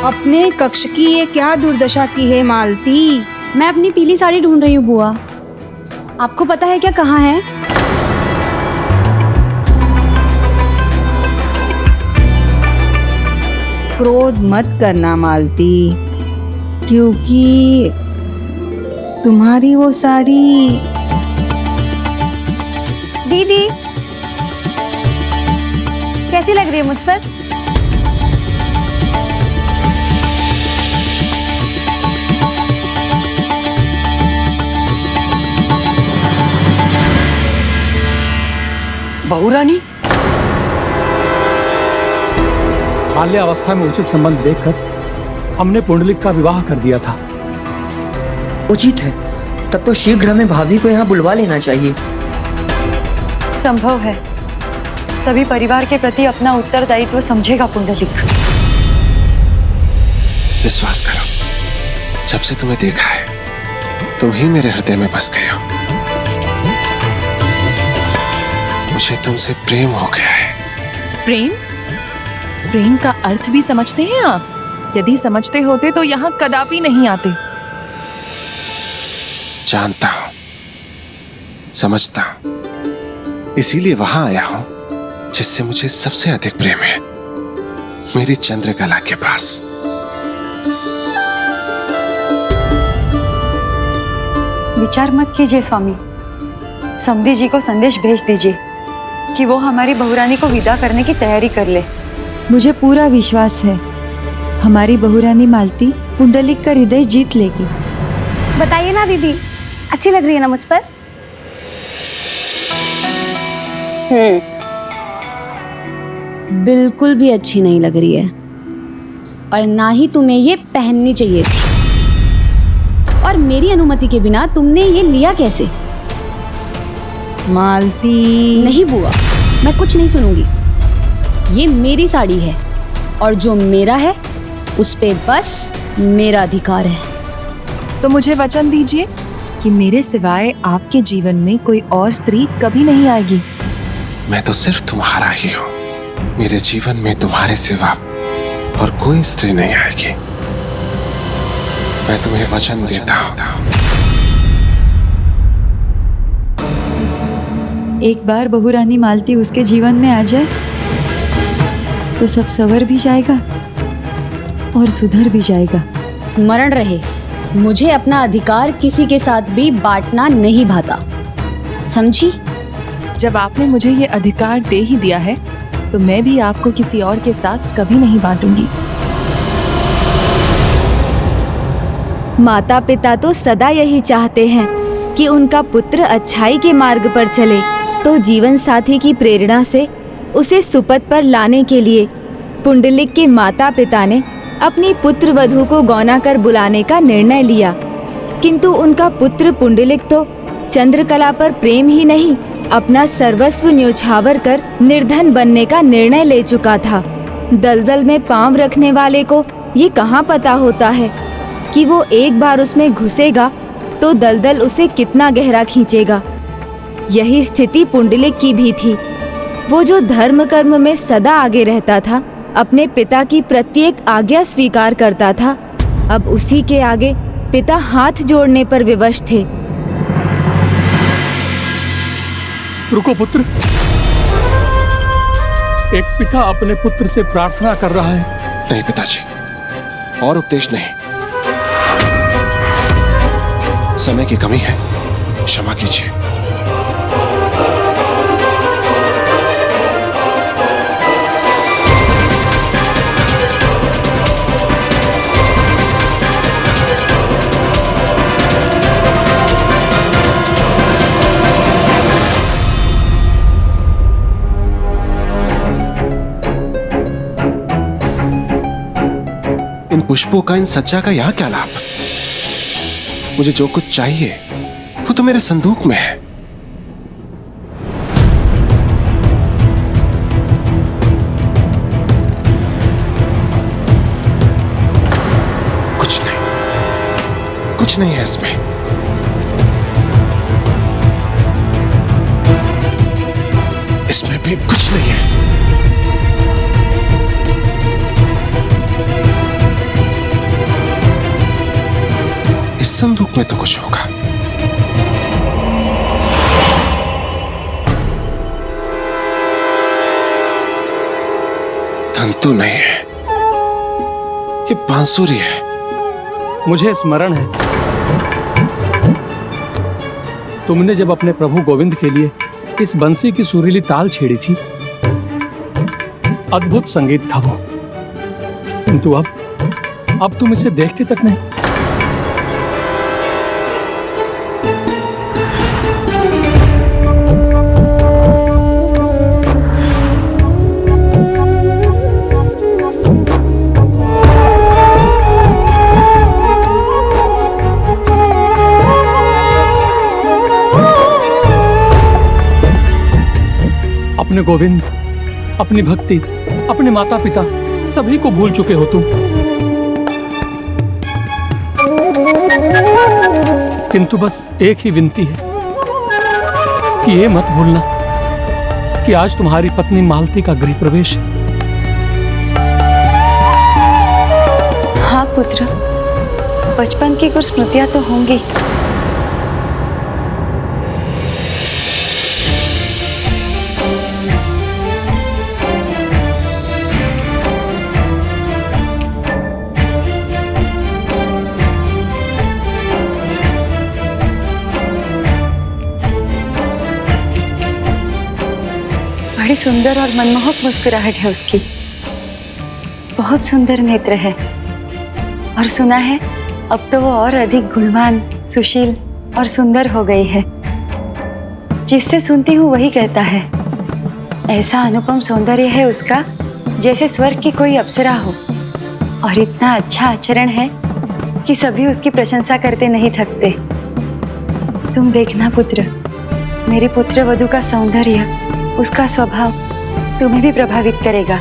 अपने कक्ष की ये क्या दुर्दशा की है मालती? मैं अपनी पीली साड़ी ढूंढ रही हूँ बुआ। आपको पता है क्या कहाँ है? क्रोध मत करना मालती, क्योंकि तुम्हारी वो साड़ी। दीदी, कैसी लग रही है मुझ पर? बहुरानी, बाल्यावस्था में उचित संबंध देखकर हमने पुंडलिक का विवाह कर दिया था। उचित है, तब तो शीघ्र हमें भाभी को यहाँ बुलवा लेना चाहिए। संभव है, तभी परिवार के प्रति अपना उत्तरदायित्व समझेगा पुंडलिक। विश्वास करो, जब से तुम्हें देखा है तुम ही मेरे हृदय में बस गए हो। मुझे तुमसे प्रेम हो गया है। प्रेम? प्रेम का अर्थ भी समझते हैं आप? यदि समझते होते तो यहाँ कदापि नहीं आते। जानता हूं, समझता हूं, इसीलिए वहां आया हूं जिससे मुझे सबसे अधिक प्रेम है, मेरी चंद्रकला के पास। विचार मत कीजिए स्वामी, समधी जी को संदेश भेज दीजिए कि वो हमारी बहुरानी को विदा करने की तैयारी कर ले। मुझे पूरा विश्वास है हमारी बहुरानी मालती पुंडलिक का हृदय जीत लेगी। बताइए ना दीदी, अच्छी लग रही है ना मुझ पर? बिल्कुल भी अच्छी नहीं लग रही है, और ना ही तुम्हें ये पहननी चाहिए थी। और मेरी अनुमति के बिना तुमने ये लिया कैसे? मालती। नहीं बुआ, मैं कुछ नहीं सुनूंगी। ये मेरी साड़ी है और जो मेरा है उस पे बस मेरा अधिकार है। तो मुझे वचन दीजिए कि मेरे सिवाय आपके जीवन में कोई और स्त्री कभी नहीं आएगी। मैं तो सिर्फ तुम्हारा ही हूँ। मेरे जीवन में तुम्हारे सिवा और कोई स्त्री नहीं आएगी। मैं तुम्हें वचन देता हूँ। एक बार बहू रानी मालती उसके जीवन में आ जाए तो सब सवर भी जाएगा और सुधर भी जाएगा। स्मरण रहे, मुझे अपना अधिकार किसी के साथ भी बांटना नहीं भाता, समझी? जब आपने मुझे ये अधिकार दे ही दिया है तो मैं भी आपको किसी और के साथ कभी नहीं बांटूंगी। माता पिता तो सदा यही चाहते हैं कि उनका पुत्र अच्छाई के मार्ग पर चले, तो जीवन साथी की प्रेरणा से उसे सुपथ पर लाने के लिए पुंडलिक के माता पिता ने अपनी पुत्र वधू को गौना कर बुलाने का निर्णय लिया। किंतु उनका पुत्र पुंडलिक तो चंद्रकला पर प्रेम ही नहीं, अपना सर्वस्व न्योछावर कर निर्धन बनने का निर्णय ले चुका था। दलदल में पांव रखने वाले को ये कहाँ पता होता है कि वो एक बार उसमें घुसेगा तो दलदल उसे कितना गहरा खींचेगा। यही स्थिति पुंडलिक की भी थी। वो जो धर्म कर्म में सदा आगे रहता था, अपने पिता की प्रत्येक आज्ञा स्वीकार करता था, अब उसी के आगे पिता हाथ जोड़ने पर विवश थे। रुको पुत्र, एक पिता अपने पुत्र से प्रार्थना कर रहा है। नहीं पिताजी, और उपदेश नहीं। समय की कमी है, क्षमा कीजिए। इन पुष्पों का, इन सज्जा का यहाँ क्या लाभ? मुझे जो कुछ चाहिए वो तो मेरे संदूक में है। कुछ नहीं है इसमें। इसमें भी कुछ नहीं है। इस संदूक में तो कुछ होगा। धन तो नहीं है, ये बांसुरी है। मुझे स्मरण है, तुमने जब अपने प्रभु गोविंद के लिए इस बंसी की सुरीली ताल छेड़ी थी, अद्भुत संगीत था वो। किंतु अब तुम इसे देखते तक नहीं। अपने गोविंद, अपनी भक्ति, अपने माता पिता सभी को भूल चुके हो तुम। किंतु बस एक ही विनती है कि ये मत भूलना कि आज तुम्हारी पत्नी मालती का गृह प्रवेश है। हाँ पुत्र, बचपन की कुछ स्मृतियां तो होंगी। बड़ी सुंदर और मनमोहक मुस्कुराहट है उसकी, बहुत सुंदर नेत्र है। और सुना है अब तो वो और अधिक गुणवान, सुशील और सुंदर हो गई है। जिससे सुनती हूँ वही कहता है, ऐसा अनुपम सौंदर्य है उसका जैसे स्वर्ग की कोई अप्सरा हो। और इतना अच्छा आचरण है कि सभी उसकी प्रशंसा करते नहीं थकते। तुम देखना पुत्र, मेरी पुत्र वधू का सौंदर्य, उसका स्वभाव तुम्हें भी प्रभावित करेगा।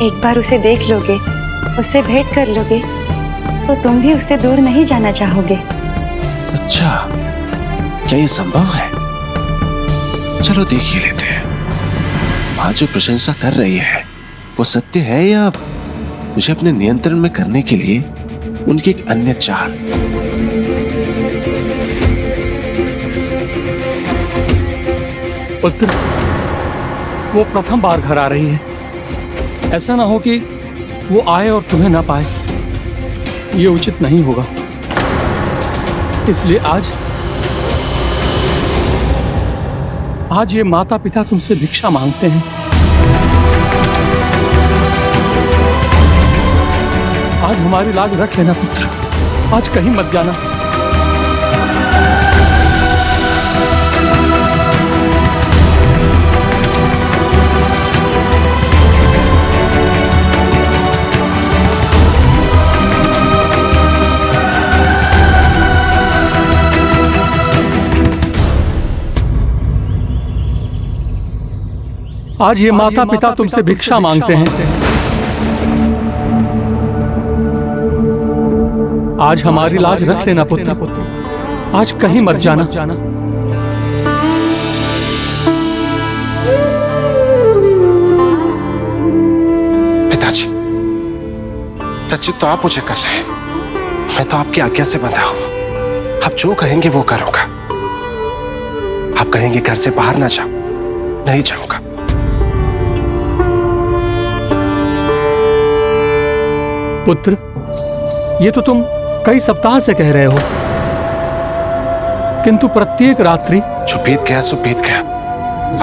एक बार उसे देख लोगे, उससे भेंट कर लोगे, तो तुम भी उससे दूर नहीं जाना चाहोगे। अच्छा, क्या ये संभव है? चलो देख ही लेते हैं। माँ जो प्रशंसा कर रही है वो सत्य है या मुझे अपने नियंत्रण में करने के लिए उनकी एक अन्य चाल। पुत्र, वो प्रथम बार घर आ रही है। ऐसा ना हो कि वो आए और तुम्हें ना पाए, ये उचित नहीं होगा। इसलिए आज ये माता पिता तुमसे भिक्षा मांगते हैं। आज हमारी लाज रख लेना पुत्र, आज कहीं मत जाना। आज ये माता पिता तुमसे भिक्षा मांगते हैं। आज हमारी लाज रख लेना पुत्र, आज कहीं मत जाना। पिताजी, तो आप मुझे कर रहे हैं, मैं तो आपकी आज्ञा से बंधा हूं। आप जो कहेंगे वो करूंगा। आप कहेंगे घर से बाहर ना जाओ, नहीं जाऊंगा। पुत्र, ये तो तुम कई सप्ताह से कह रहे हो, किंतु प्रत्येक रात्रि जो बीत गया सो बीत गया।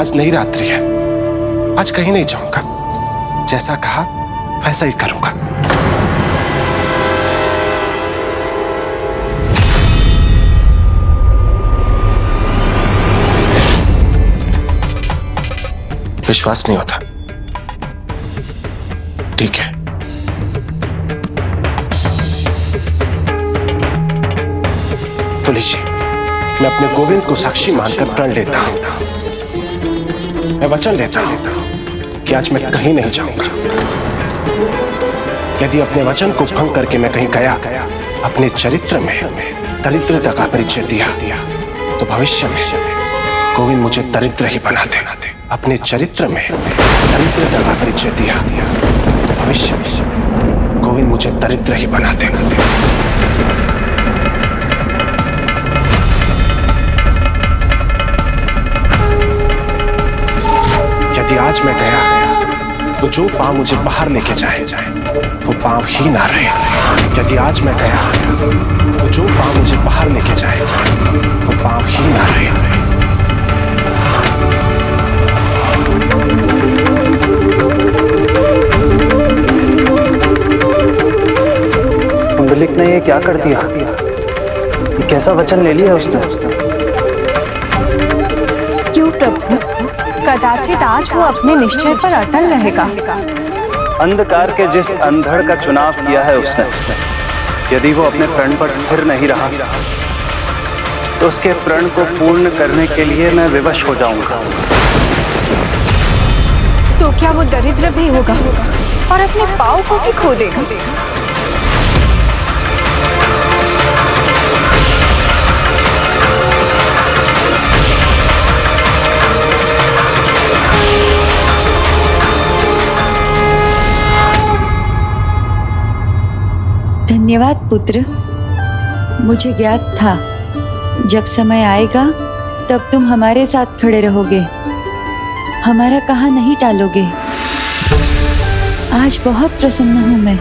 आज नई रात्रि है, आज कहीं नहीं जाऊंगा। जैसा कहा वैसा ही करूंगा। विश्वास नहीं होता? ठीक है, तो लीजिए, मैं अपने गोविंद को साक्षी मानकर प्रण लेता हूं। मैं वचन लेता हूं कि आज मैं कहीं नहीं जाऊंगा। यदि अपने वचन को भंग करके मैं कहीं गया, अपने चरित्र में दरिद्रता का परिचय दिया, तो भविष्य में गोविंद मुझे दरिद्र ही बना देना। अपने चरित्र में दरिद्रता का परिचय दिया, तो भविष्य में गोविंद मुझे दरिद्र ही बना देना। यदि आज मैं गया तो जो पांव मुझे बाहर लेके जाए वो पांव ही ना रहे। यदि आज मैं गया तो जो पांव मुझे बाहर लेके जाए वो पांव ही ना रहे। पुंडलिक ने ये क्या कर दिया? ये कैसा वचन ले लिया उसने? क्यों प्रभु, कदाचित आज वो अपने निश्चय पर अटल रहेगा। अंधकार के जिस अंधड़ का चुनाव किया है उसने, यदि वो अपने प्रण पर स्थिर नहीं रहा तो उसके प्रण को पूर्ण करने के लिए मैं विवश हो जाऊंगा। तो क्या वो दरिद्र भी होगा और अपने पाँव को भी खो देगा? धन्यवाद पुत्र, मुझे ज्ञात था जब समय आएगा तब तुम हमारे साथ खड़े रहोगे, हमारा कहा नहीं टालोगे। आज बहुत प्रसन्न हूं मैं,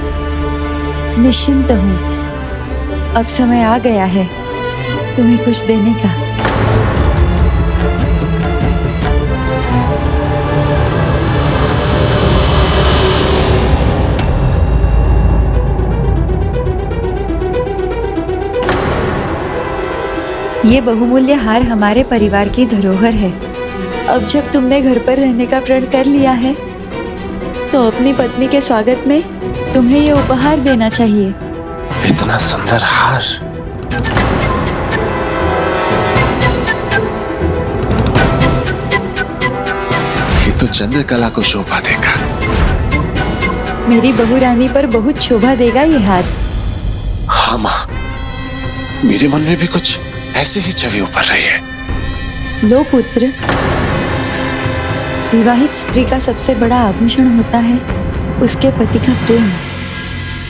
निश्चिंत हूं। अब समय आ गया है तुम्हें कुछ देने का। ये बहुमूल्य हार हमारे परिवार की धरोहर है। अब जब तुमने घर पर रहने का प्रण कर लिया है तो अपनी पत्नी के स्वागत में तुम्हें ये उपहार देना चाहिए। इतना सुंदर हार। ये तो चंद्रकला को शोभा देगा। मेरी बहू रानी पर बहुत शोभा देगा ये हार। हाँ माँ, मेरे मन में भी कुछ ऐसे ही छवि उभर रही है। लो पुत्र, विवाहित स्त्री का सबसे बड़ा आभूषण होता है उसके पति का प्रेम।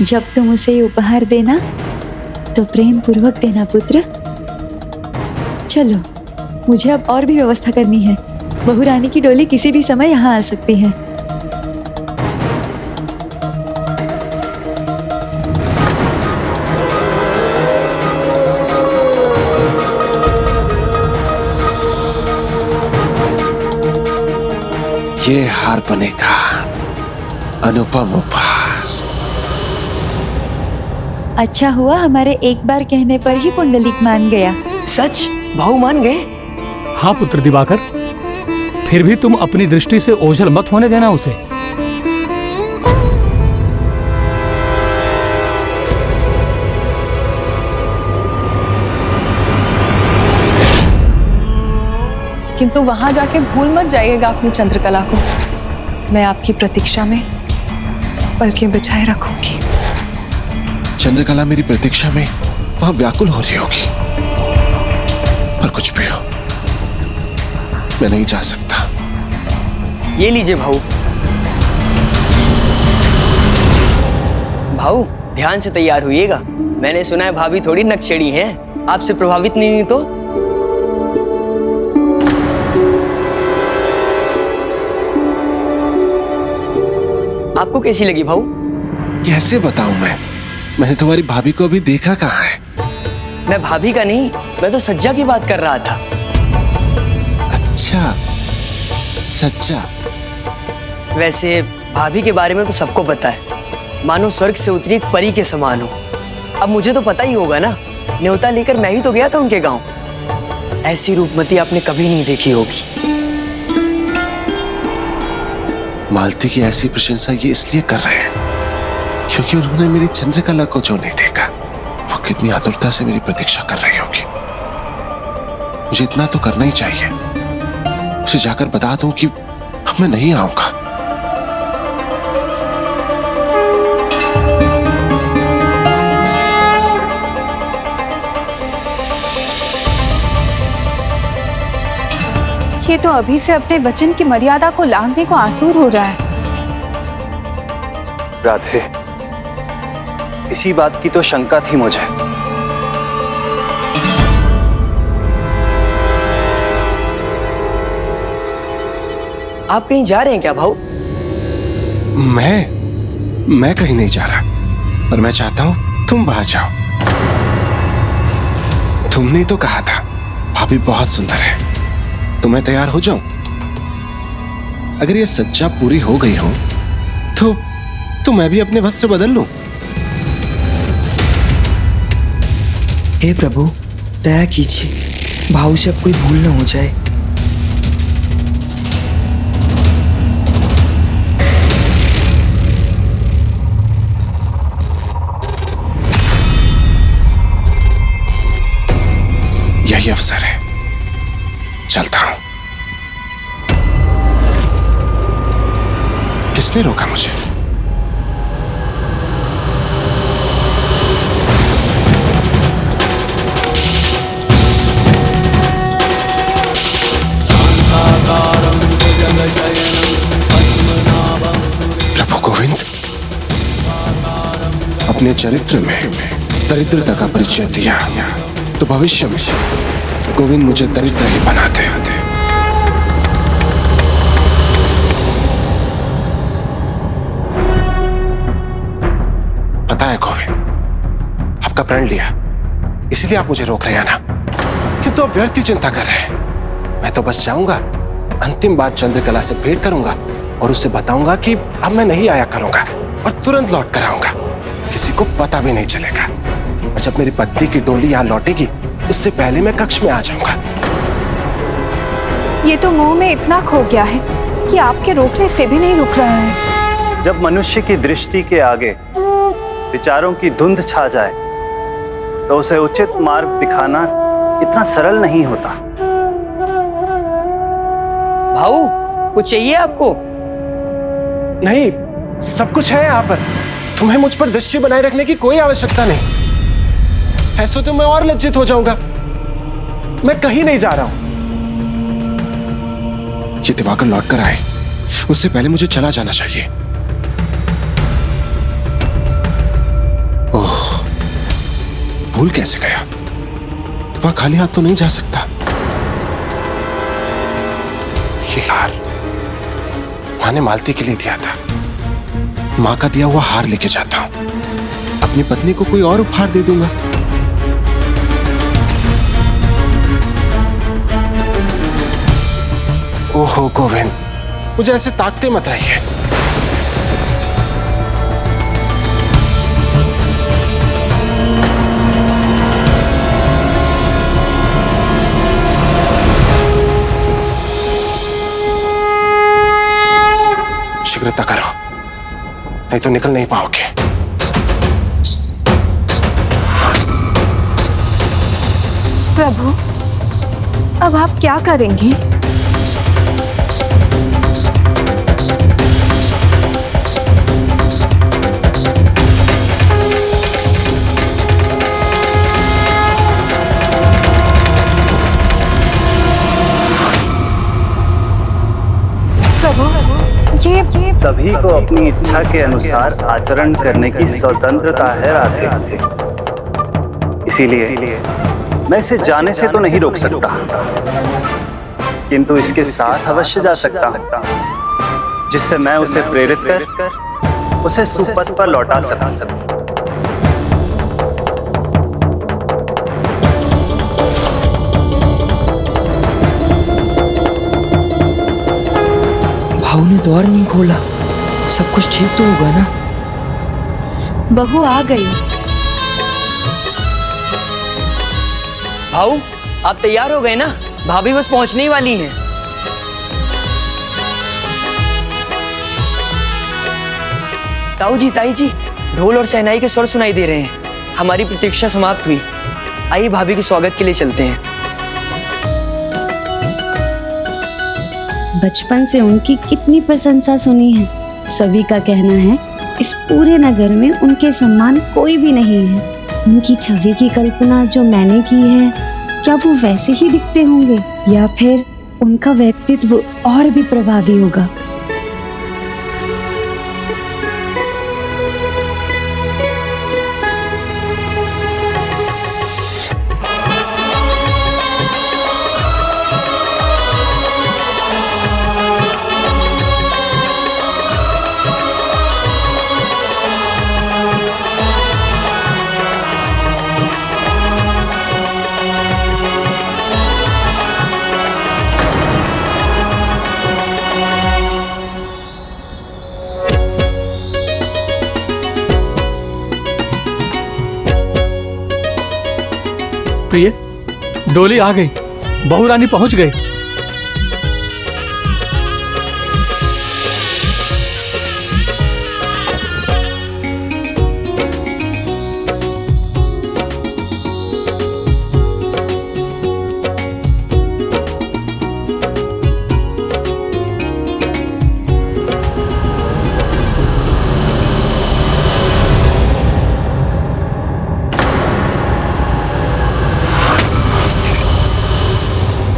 जब तुम उसे ये उपहार देना तो प्रेम पूर्वक देना पुत्र। चलो, मुझे अब और भी व्यवस्था करनी है। बहू रानी की डोली किसी भी समय यहाँ आ सकती है। ये हार बनेगा अनुपम उपहार। अच्छा हुआ हमारे एक बार कहने पर ही पुंडलिक मान गया। सच? भाऊ मान गए? हाँ पुत्र दिवाकर, फिर भी तुम अपनी दृष्टि से ओझल मत होने देना उसे। किंतु वहां जाके भूल मत जाइएगा अपनी चंद्रकला को। मैं आपकी प्रतीक्षा में पलकें बिछाए रखूंगी। चंद्रकला मेरी प्रतीक्षा में वहां व्याकुल हो रही होगी। पर कुछ भी हो, मैं नहीं जा सकता। ये लीजिए भाऊ। भाऊ ध्यान से तैयार होइएगा। मैंने सुना है भाभी थोड़ी नक्शेड़ी हैं। आपसे प्रभावित नहीं हुई तो? आपको कैसी लगी भाऊ? कैसे बताऊं मैंने तुम्हारी भाभी को अभी देखा कहाँ है। मैं भाभी का नहीं, मैं तो सज्जा की बात कर रहा था। अच्छा, सच्चा। वैसे भाभी के बारे में तो सबको पता है, मानो स्वर्ग से उतरी एक परी के समान हो। अब मुझे तो पता ही होगा ना, न्योता लेकर मैं ही तो गया था उनके गांव। ऐसी रूपमती आपने कभी नहीं देखी होगी। मालती की ऐसी प्रशंसा ये इसलिए कर रहे हैं क्योंकि उन्होंने मेरी चंद्रकला को जो नहीं देखा, वो कितनी आतुरता से मेरी प्रतीक्षा कर रही होगी। मुझे इतना तो करना ही चाहिए, उसे जाकर बता दूं कि अब मैं नहीं आऊंगा। ये तो अभी से अपने वचन की मर्यादा को लांघने को आतुर हो रहा है। राधे, इसी बात की तो शंका थी मुझे। आप कहीं जा रहे हैं क्या भाऊ? मैं कहीं नहीं जा रहा, पर मैं चाहता हूं तुम बाहर जाओ। तुमने तो कहा था भाभी बहुत सुंदर है, तो मैं तैयार हो जाऊं। अगर ये सच्चा पूरी हो गई हो तो मैं भी अपने वस्त्र बदल लूं। हे प्रभु, दया कीजिए, भाऊ से अब कोई भूल न हो जाए। यही अवसर है, चलता हूं। किसने रोका मुझे? प्रभु गोविंद, अपने चरित्र में दरिद्रता का परिचय दिया तो भविष्य में गोविंद मुझे दरिद्र ही बनाते। पता है गोविंद, आपका प्रण लिया, इसलिए आप मुझे रोक रहे हैं ना, किंतु आप व्यर्थ ही चिंता कर रहे हैं। मैं तो बस जाऊंगा, अंतिम बार चंद्रकला से भेंट करूंगा और उसे बताऊंगा कि अब मैं नहीं आया करूंगा और तुरंत लौट कर आऊंगा। किसी को पता भी नहीं चलेगा, और जब मेरी पत्नी की डोली यहाँ लौटेगी उससे पहले मैं कक्ष में आ जाऊंगा। ये तो मुंह में इतना खो गया है कि आपके रोकने से भी नहीं रुक रहा है। जब मनुष्य की दृष्टि के आगे विचारों की धुंध छा जाए तो उसे उचित मार्ग दिखाना इतना सरल नहीं होता। भाऊ, कुछ चाहिए आपको? नहीं, सब कुछ है यहाँ पर। तुम्हें मुझ पर दृष्टि बनाए रखने की कोई आवश्यकता नहीं। ऐसे तो मैं और लज्जित हो जाऊंगा। मैं कहीं नहीं जा रहा हूं। ये दिवाकर लौट कर आए, उससे पहले मुझे चला जाना चाहिए। ओह, भूल कैसे गया? वह खाली हाथ तो नहीं जा सकता। ये हार मां ने मालती के लिए दिया था। मां का दिया हुआ हार लेके जाता हूं। अपनी पत्नी को कोई और उपहार दे दूंगा। ओहो गोविंद, मुझे ऐसे ताकते मत रहिए। शीघ्रता करो, नहीं तो निकल नहीं पाओगे। प्रभु, अब आप क्या करेंगे? ये सभी को अपनी इच्छा के अनुसार आचरण करने की स्वतंत्रता है राधे। इसीलिए मैं इसे जाने से तो नहीं रोक सकता, किंतु इसके साथ अवश्य जा सकता हूं, जिससे मैं उसे प्रेरित कर उसे सुपथ पर लौटा सकूं। भाऊ ने द्वार नहीं खोला, सब कुछ ठीक तो होगा ना? बहू आ गई। भाऊ, आप तैयार हो गए ना? भाभी बस पहुंचने ही वाली हैं। ताऊ जी, ताई जी, ढोल और शहनाई के स्वर सुनाई दे रहे हैं। हमारी प्रतीक्षा समाप्त हुई। आइए भाभी के स्वागत के लिए चलते हैं। बचपन से उनकी कितनी प्रशंसा सुनी है। सभी का कहना है इस पूरे नगर में उनके सम्मान कोई भी नहीं है। उनकी छवि की कल्पना जो मैंने की है, क्या वो वैसे ही दिखते होंगे या फिर उनका व्यक्तित्व और भी प्रभावी होगा? प्रिय, डोली आ गई, बहू रानी पहुंच गई।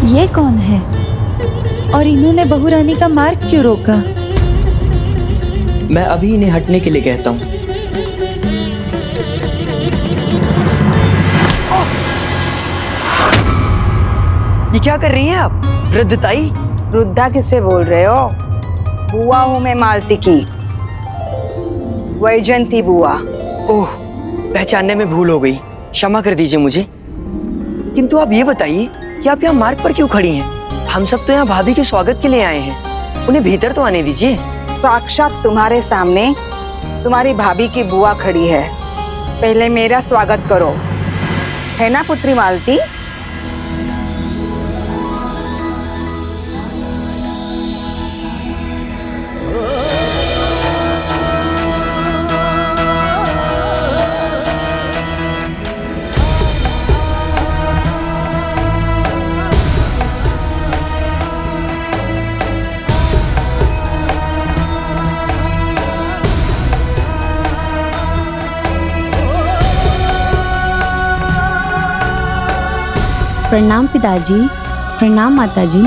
ये कौन है और इन्होंने बहू रानी का मार्ग क्यों रोका? मैं अभी इन्हें हटने के लिए कहता हूँ। ये क्या कर रही हैं आप, वृद्धताई? वृद्धा किससे बोल रहे हो? बुआ हूं मैं मालती की, वैजंती बुआ। ओह, पहचानने में भूल हो गई, क्षमा कर दीजिए मुझे। किंतु आप ये बताइए कि आप यहाँ मार्ग पर क्यों खड़ी हैं? हम सब तो यहाँ भाभी के स्वागत के लिए आए हैं, उन्हें भीतर तो आने दीजिए। साक्षात तुम्हारे सामने तुम्हारी भाभी की बुआ खड़ी है, पहले मेरा स्वागत करो, है ना पुत्री मालती? प्रणाम पिताजी। प्रणाम माताजी।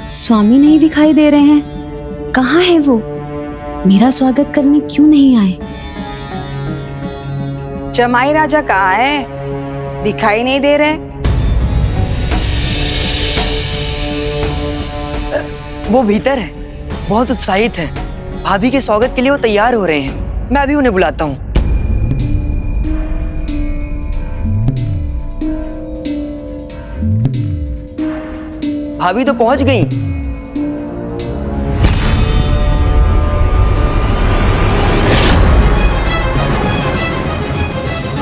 स्वामी नहीं दिखाई दे रहे हैं, कहाँ है वो? मेरा स्वागत करने क्यों नहीं आए? जमाई राजा कहाँ है? दिखाई नहीं दे रहे। वो भीतर है, बहुत उत्साहित है। भाभी के स्वागत के लिए वो तैयार हो रहे हैं। मैं अभी उन्हें बुलाता हूँ। भाभी तो पहुंच गई।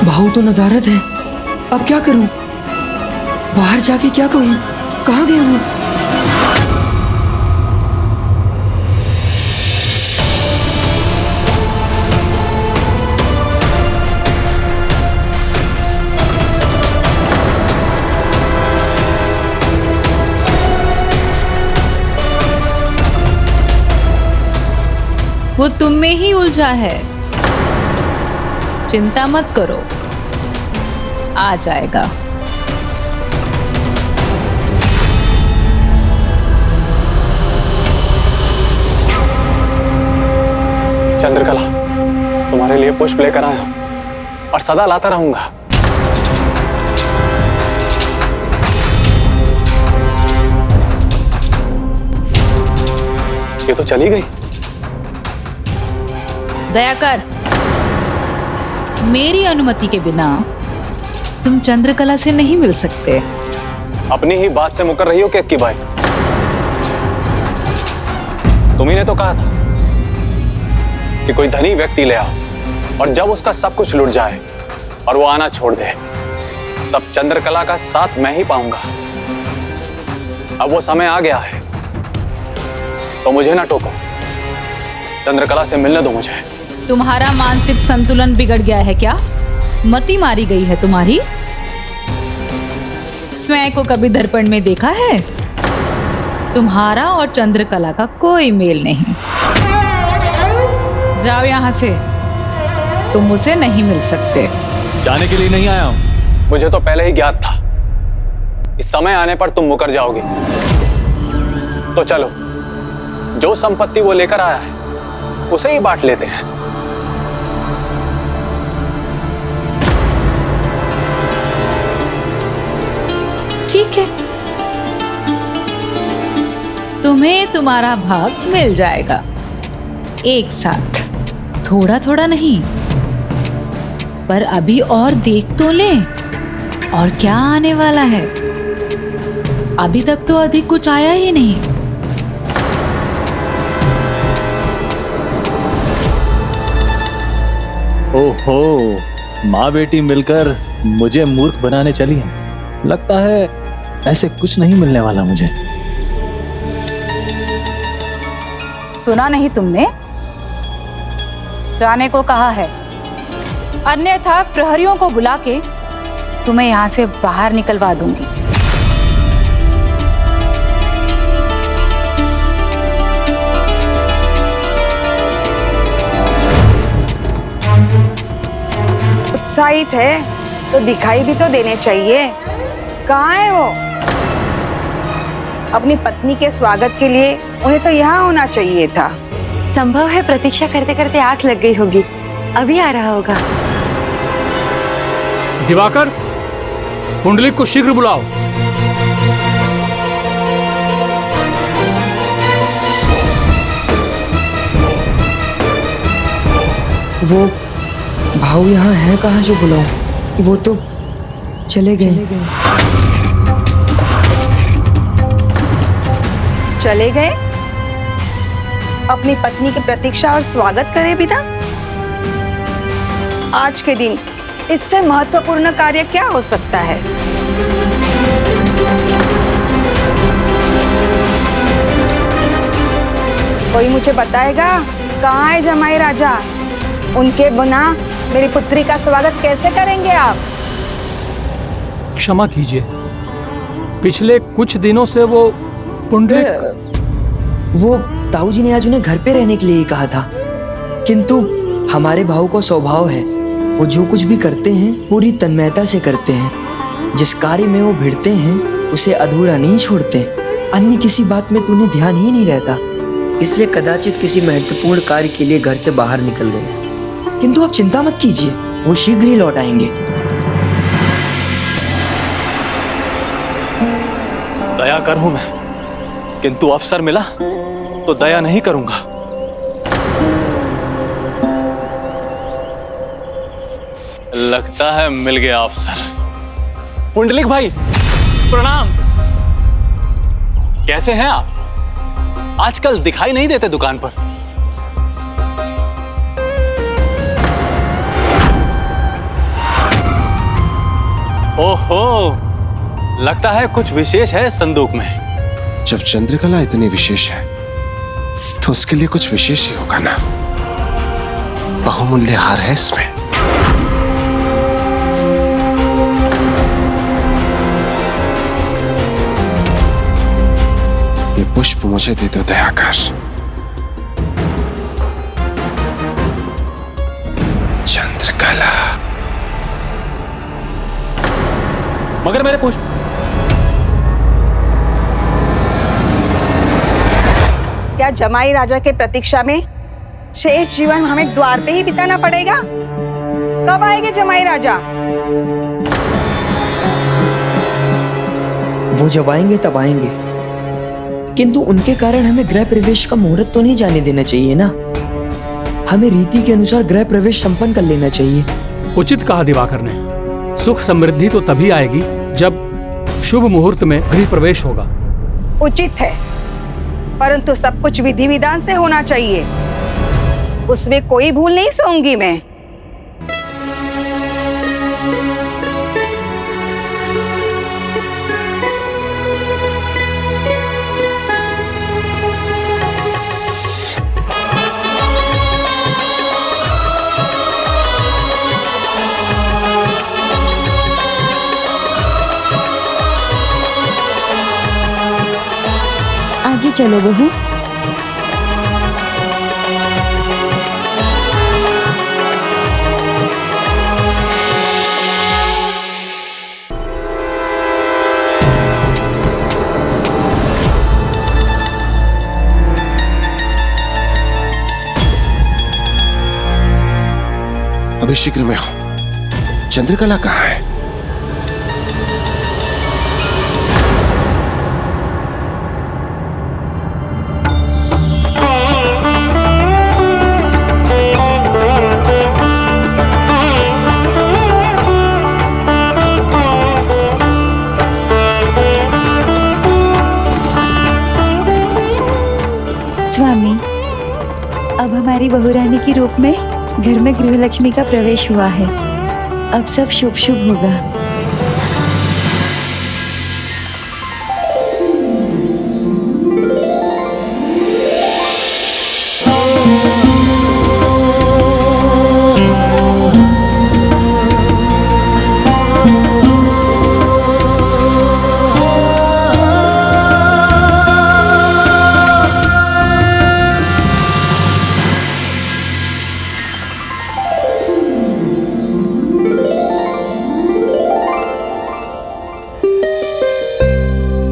भाऊ तो नदारद है। अब क्या करूं? बाहर जाके क्या कहूं? कहाँ गए वो? वो तुम में ही उलझा है, चिंता मत करो, आ जाएगा। चंद्रकला, तुम्हारे लिए पुष्प लेकर आया हूं और सदा लाता रहूंगा। ये तो चली गई। दयाकर, मेरी अनुमति के बिना तुम चंद्रकला से नहीं मिल सकते। अपनी ही बात से मुकर रही हो केतकी भाई। तुम्ही ने तो कहा था कि कोई धनी व्यक्ति ले आओ और जब उसका सब कुछ लुट जाए और वो आना छोड़ दे, तब चंद्रकला का साथ मैं ही पाऊंगा। अब वो समय आ गया है, तो मुझे ना टोको। चंद्रकला से मिलने दो मुझे। तुम्हारा मानसिक संतुलन बिगड़ गया है क्या? मति मारी गई है तुम्हारी? स्वयं को कभी दर्पण में देखा है? तुम्हारा और चंद्रकला का कोई मेल नहीं। जाओ यहां से, तुम उसे नहीं मिल सकते। जाने के लिए नहीं आया हूं। मुझे तो पहले ही ज्ञात था कि समय आने पर तुम मुकर जाओगे। तो चलो, जो संपत्ति वो लेकर आया है उसे ही बांट लेते हैं। ठीक है, तुम्हें तुम्हारा भाग मिल जाएगा, एक साथ, थोड़ा थोड़ा नहीं। पर अभी और देख तो ले, और क्या आने वाला है। अभी तक तो अधिक कुछ आया ही नहीं। ओहो, माँ बेटी मिलकर मुझे मूर्ख बनाने चली हैं। लगता है ऐसे कुछ नहीं मिलने वाला मुझे। सुना नहीं तुमने? जाने को कहा है, अन्यथा प्रहरियों को बुला के तुम्हें यहां से बाहर निकलवा दूंगी। उत्साहित है तो दिखाई भी तो देने चाहिए। कहाँ है वो? अपनी पत्नी के स्वागत के लिए उन्हें तो यहाँ होना चाहिए था। संभव है प्रतीक्षा करते करते आंख लग गई होगी, अभी आ रहा होगा। दिवाकर, पुंडलिक को शीघ्र बुलाओ। वो भाऊ यहाँ है कहाँ जो बुलाऊं? वो तो चले गए। चले गए? अपनी पत्नी की प्रतीक्षा और स्वागत करे बिना? आज के दिन इससे महत्वपूर्ण कार्य क्या हो सकता है? कोई मुझे बताएगा कहाँ है जमाई राजा? उनके बिना मेरी पुत्री का स्वागत कैसे करेंगे आप? क्षमा कीजिए, पिछले कुछ दिनों से वो पुंडलिक वो ताऊ जी ने आज उन्हें घर पे रहने के लिए ही कहा था, किंतु हमारे भाऊ को स्वभाव है, वो जो कुछ भी करते हैं पूरी तन्मयता से करते हैं। जिस कार्य में वो भिड़ते हैं उसे अधूरा नहीं छोड़ते। अन्य किसी बात में तूने ध्यान ही नहीं रहता, इसलिए कदाचित किसी महत्वपूर्ण कार्य के लिए घर से बाहर निकल गए। किंतु आप चिंता मत कीजिए, वो शीघ्र ही लौट आएंगे। दया कर हूं मैं, किंतु अवसर मिला तो दया नहीं करूंगा। लगता है मिल गया अवसर। पुंडलिक भाई प्रणाम। कैसे हैं आप? आजकल दिखाई नहीं देते दुकान पर। ओहो, लगता है कुछ विशेष है संदूक में। जब चंद्रकला इतनी विशेष है तो उसके लिए कुछ विशेष ही होगा ना। बहुमूल्य हार है इसमें। ये पुष्प मुझे दे दो दयाकर। चंद्रकला। मगर मेरे पुष्प। क्या जमाई राजा के प्रतीक्षा में शेष जीवन हमें द्वार पे ही बिताना पड़ेगा? कब आएंगे जमाई राजा? वो जब आएंगे तब आएंगे, किंतु उनके कारण हमें गृह प्रवेश का मुहूर्त तो नहीं जाने देना चाहिए ना। हमें रीति के अनुसार गृह प्रवेश संपन्न कर लेना चाहिए। उचित कहा दिवाकर ने। सुख समृद्धि तो तभी आएगी जब शुभ मुहूर्त में गृह प्रवेश होगा। उचित है, परंतु सब कुछ विधि विधान से होना चाहिए। उसमें कोई भूल नहीं सहूंगी मैं। आगे चलो बहू। अभी शीघ्र में हो। चंद्रकला कहाँ है? स्वामी, अब हमारी बहुरानी के रूप में घर में गृहलक्ष्मी का प्रवेश हुआ है। अब सब शुभ शुभ होगा।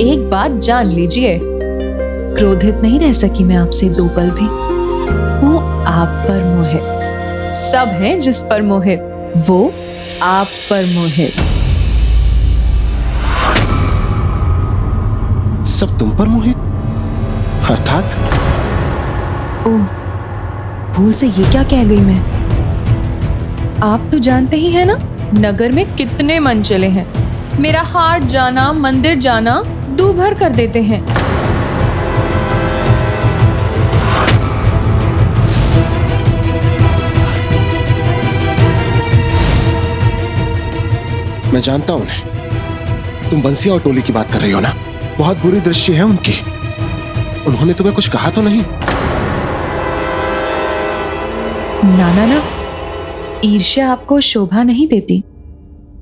एक बात जान लीजिए, क्रोधित नहीं रह सकी मैं आपसे दो पल भी। वो आप पर मोहित। सब हैं जिस पर मोहित, वो आप पर मोहित। सब तुम पर मोहित? अर्थात? ओह, भूल से ये क्या कह गई मैं। आप तो जानते ही हैं ना, नगर में कितने मन चले हैं। मेरा हाट जाना, मंदिर जाना दू भर कर देते हैं। मैं जानता हूं उन्हें। तुम बंसिया और टोली की बात कर रही हो ना? बहुत बुरी दृष्टि है उनकी। उन्होंने तुम्हें कुछ कहा तो नहीं? ना ना ना, ईर्ष्या आपको शोभा नहीं देती।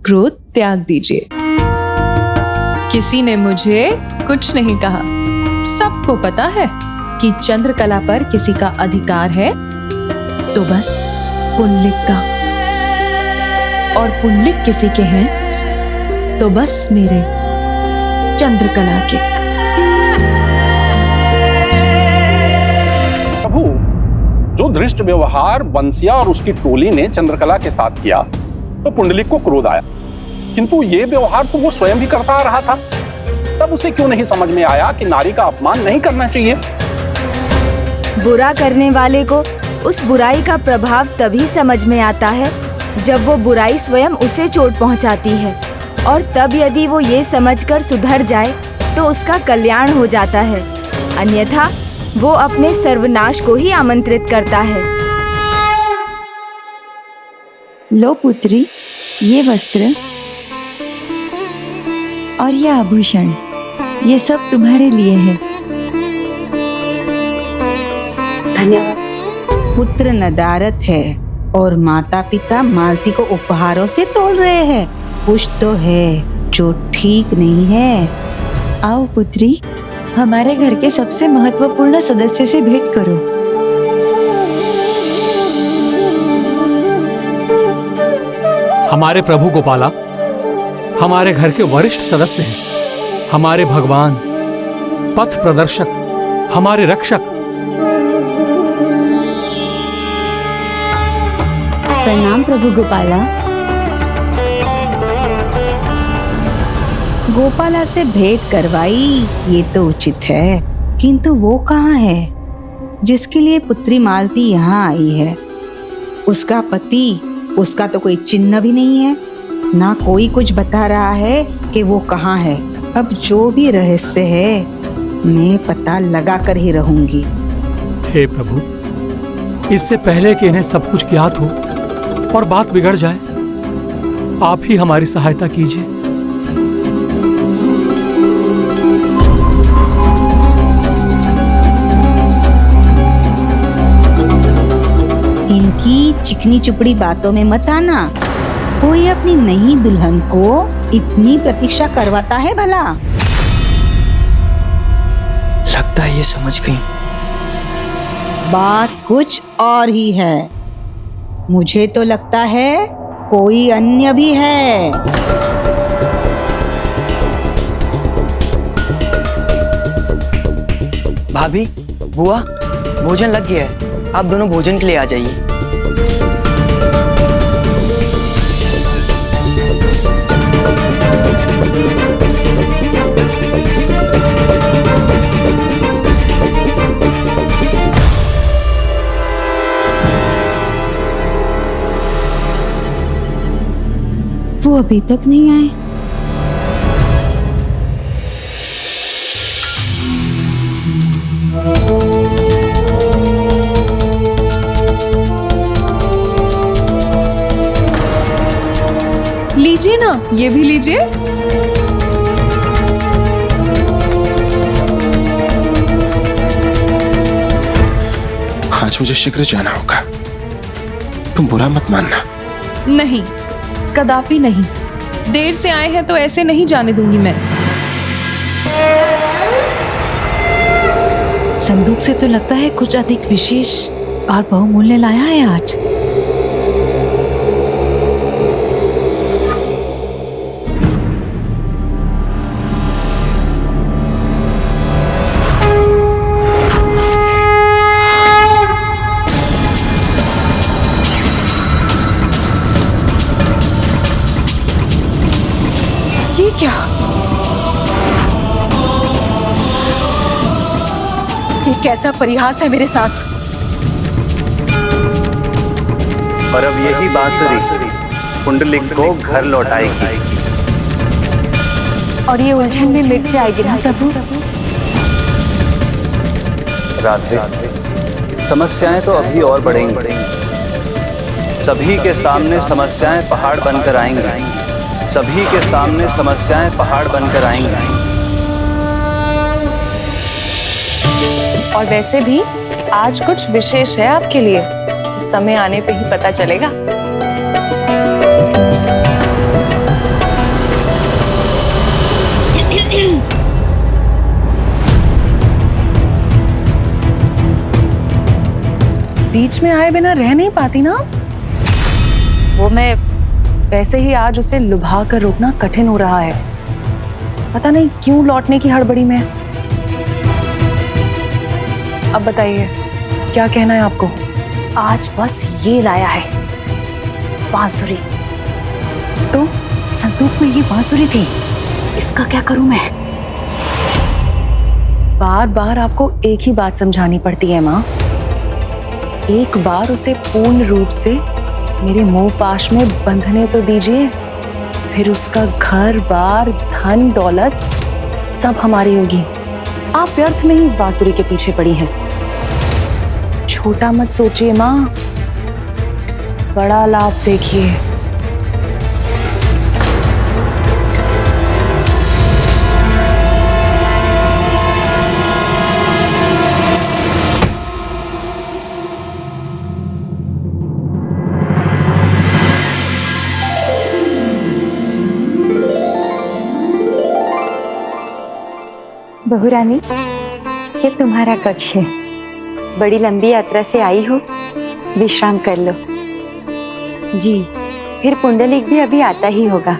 क्रोध त्याग दीजिए। किसी ने मुझे कुछ नहीं कहा। सबको पता है कि चंद्रकला पर किसी का अधिकार है तो बस पुल्लिक का, और पुल्लिक किसी के हैं तो बस मेरे चंद्रकला के। प्रभु, जो दृष्ट व्यवहार बंसिया और उसकी टोली ने चंद्रकला के साथ किया तो पुंडलिक को क्रोध आया, किंतु ये व्यवहार तो वो स्वयं भी करता आ रहा था। तब उसे क्यों नहीं समझ में आया कि नारी का अपमान नहीं करना चाहिए? बुरा करने वाले को उस बुराई का प्रभाव तभी समझ में आता है जब वो बुराई स्वयं उसे चोट पहुंचाती है, और तब यदि वो ये समझकर सुधर जाए तो उसका कल्याण हो जाता है, अन्यथा वो अपने सर्वनाश को ही आमंत्रित करता है। लो पुत्री, ये वस्त्र और ये आभूषण, ये सब तुम्हारे लिए है। धन्यवाद। पुत्र नदारत है और माता पिता मालती को उपहारों से तोल रहे हैं। कुछ तो है जो ठीक नहीं है। आओ पुत्री, हमारे घर के सबसे महत्वपूर्ण सदस्य से भेंट करो। हमारे प्रभु गोपाला हमारे घर के वरिष्ठ सदस्य हैं, हमारे भगवान, पथ प्रदर्शक, हमारे रक्षक। प्रणाम प्रभु गोपाला। गोपाला से भेंट करवाई ये तो उचित है, किंतु वो कहाँ है जिसके लिए पुत्री मालती यहाँ आई है? उसका पति, उसका तो कोई चिन्ह भी नहीं है, ना कोई कुछ बता रहा है कि वो कहाँ है। अब जो भी रहस्य है मैं पता लगा कर ही रहूंगी। हे प्रभु, इससे पहले कि इन्हें सब कुछ ज्ञात हो और बात बिगड़ जाए, आप ही हमारी सहायता कीजिए। इनकी चिकनी चुपड़ी बातों में मत आना। कोई अपनी नई दुल्हन को इतनी प्रतीक्षा करवाता है भला? लगता है ये समझ गई। बात कुछ और ही है। मुझे तो लगता है कोई अन्य भी है। भाभी, बुआ, भोजन लग गया है, आप दोनों भोजन के लिए आ जाइए। वो अभी तक नहीं आए। लीजिए ना, ये भी लीजिए। आज मुझे शीघ्र जाना होगा, तुम बुरा मत मानना। नहीं, कदापि नहीं। देर से आए हैं तो ऐसे नहीं जाने दूंगी मैं। संदूक से तो लगता है कुछ अधिक विशेष और बहुमूल्य लाया है आज। ये क्या? ये कैसा परिहास है मेरे साथ? और अब यही बांसुरी पुंडलिक को घर लौटाएगी और ये उलझन भी मिट जाएगी ना प्रभु? राधे, समस्याएं तो अभी और बढ़ेंगी। सभी के सामने समस्याएं पहाड़ बनकर आएंगी। सभी के सामने समस्याएं पहाड़ बनकर आएंगी। और वैसे भी आज कुछ विशेष है आपके लिए, समय आने पे ही पता चलेगा। बीच में आए बिना रह नहीं पाती ना। वो मैं वैसे ही आज उसे लुभा कर रोकना कठिन हो रहा है। पता नहीं क्यों लौटने की हड़बड़ी में। अब बताइए क्या कहना है आपको? आज बस ये लाया है, बांसुरी। तो संदूक में ये बांसुरी थी, इसका क्या करूं मैं? बार बार आपको एक ही बात समझानी पड़ती है माँ। एक बार उसे पूर्ण रूप से मेरे मोह पाश में बंधने तो दीजिए, फिर उसका घर बार धन दौलत सब हमारी होगी। आप व्यर्थ में ही इस बांसुरी के पीछे पड़ी हैं। छोटा मत सोचिए माँ, बड़ा लाभ देखिए। बहू रानी, ये तुम्हारा कक्ष है। बड़ी लंबी यात्रा से आई हो, विश्राम कर लो। जी, फिर पुंडलिक भी अभी आता ही होगा।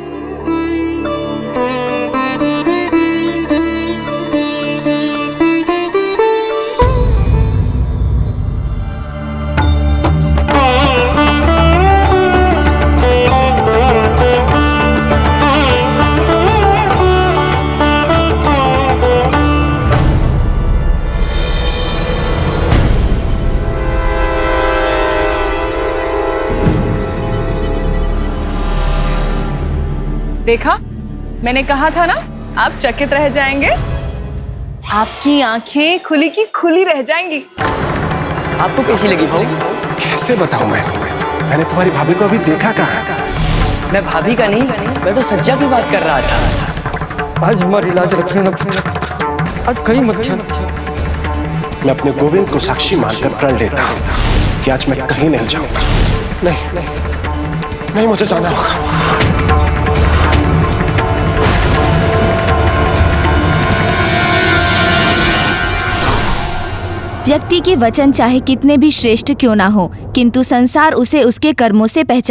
देखा, मैंने कहा था ना आप चकित रह जाएंगे। आपकी आंखें खुली की खुली रह जाएंगी। आपको कैसी लगी बहू? कैसे बताऊं मैंने तुम्हारी भाभी को अभी देखा कहाँ? मैं भाभी का नहीं, मैं तो सज्जा की बात कर रहा था। आज हमारी लाज रखने ना, आज कहीं मत जाना। मैं अपने गोविंद को साक्षी मानकर प्रण लेता हूँ कि आज मैं कहीं नहीं जाऊंगा। नहीं, मुझे जाना होगा। व्यक्ति के वचन चाहे कितने भी श्रेष्ठ क्यों ना हो, किंतु संसार उसे उसके कर्मों से पहचान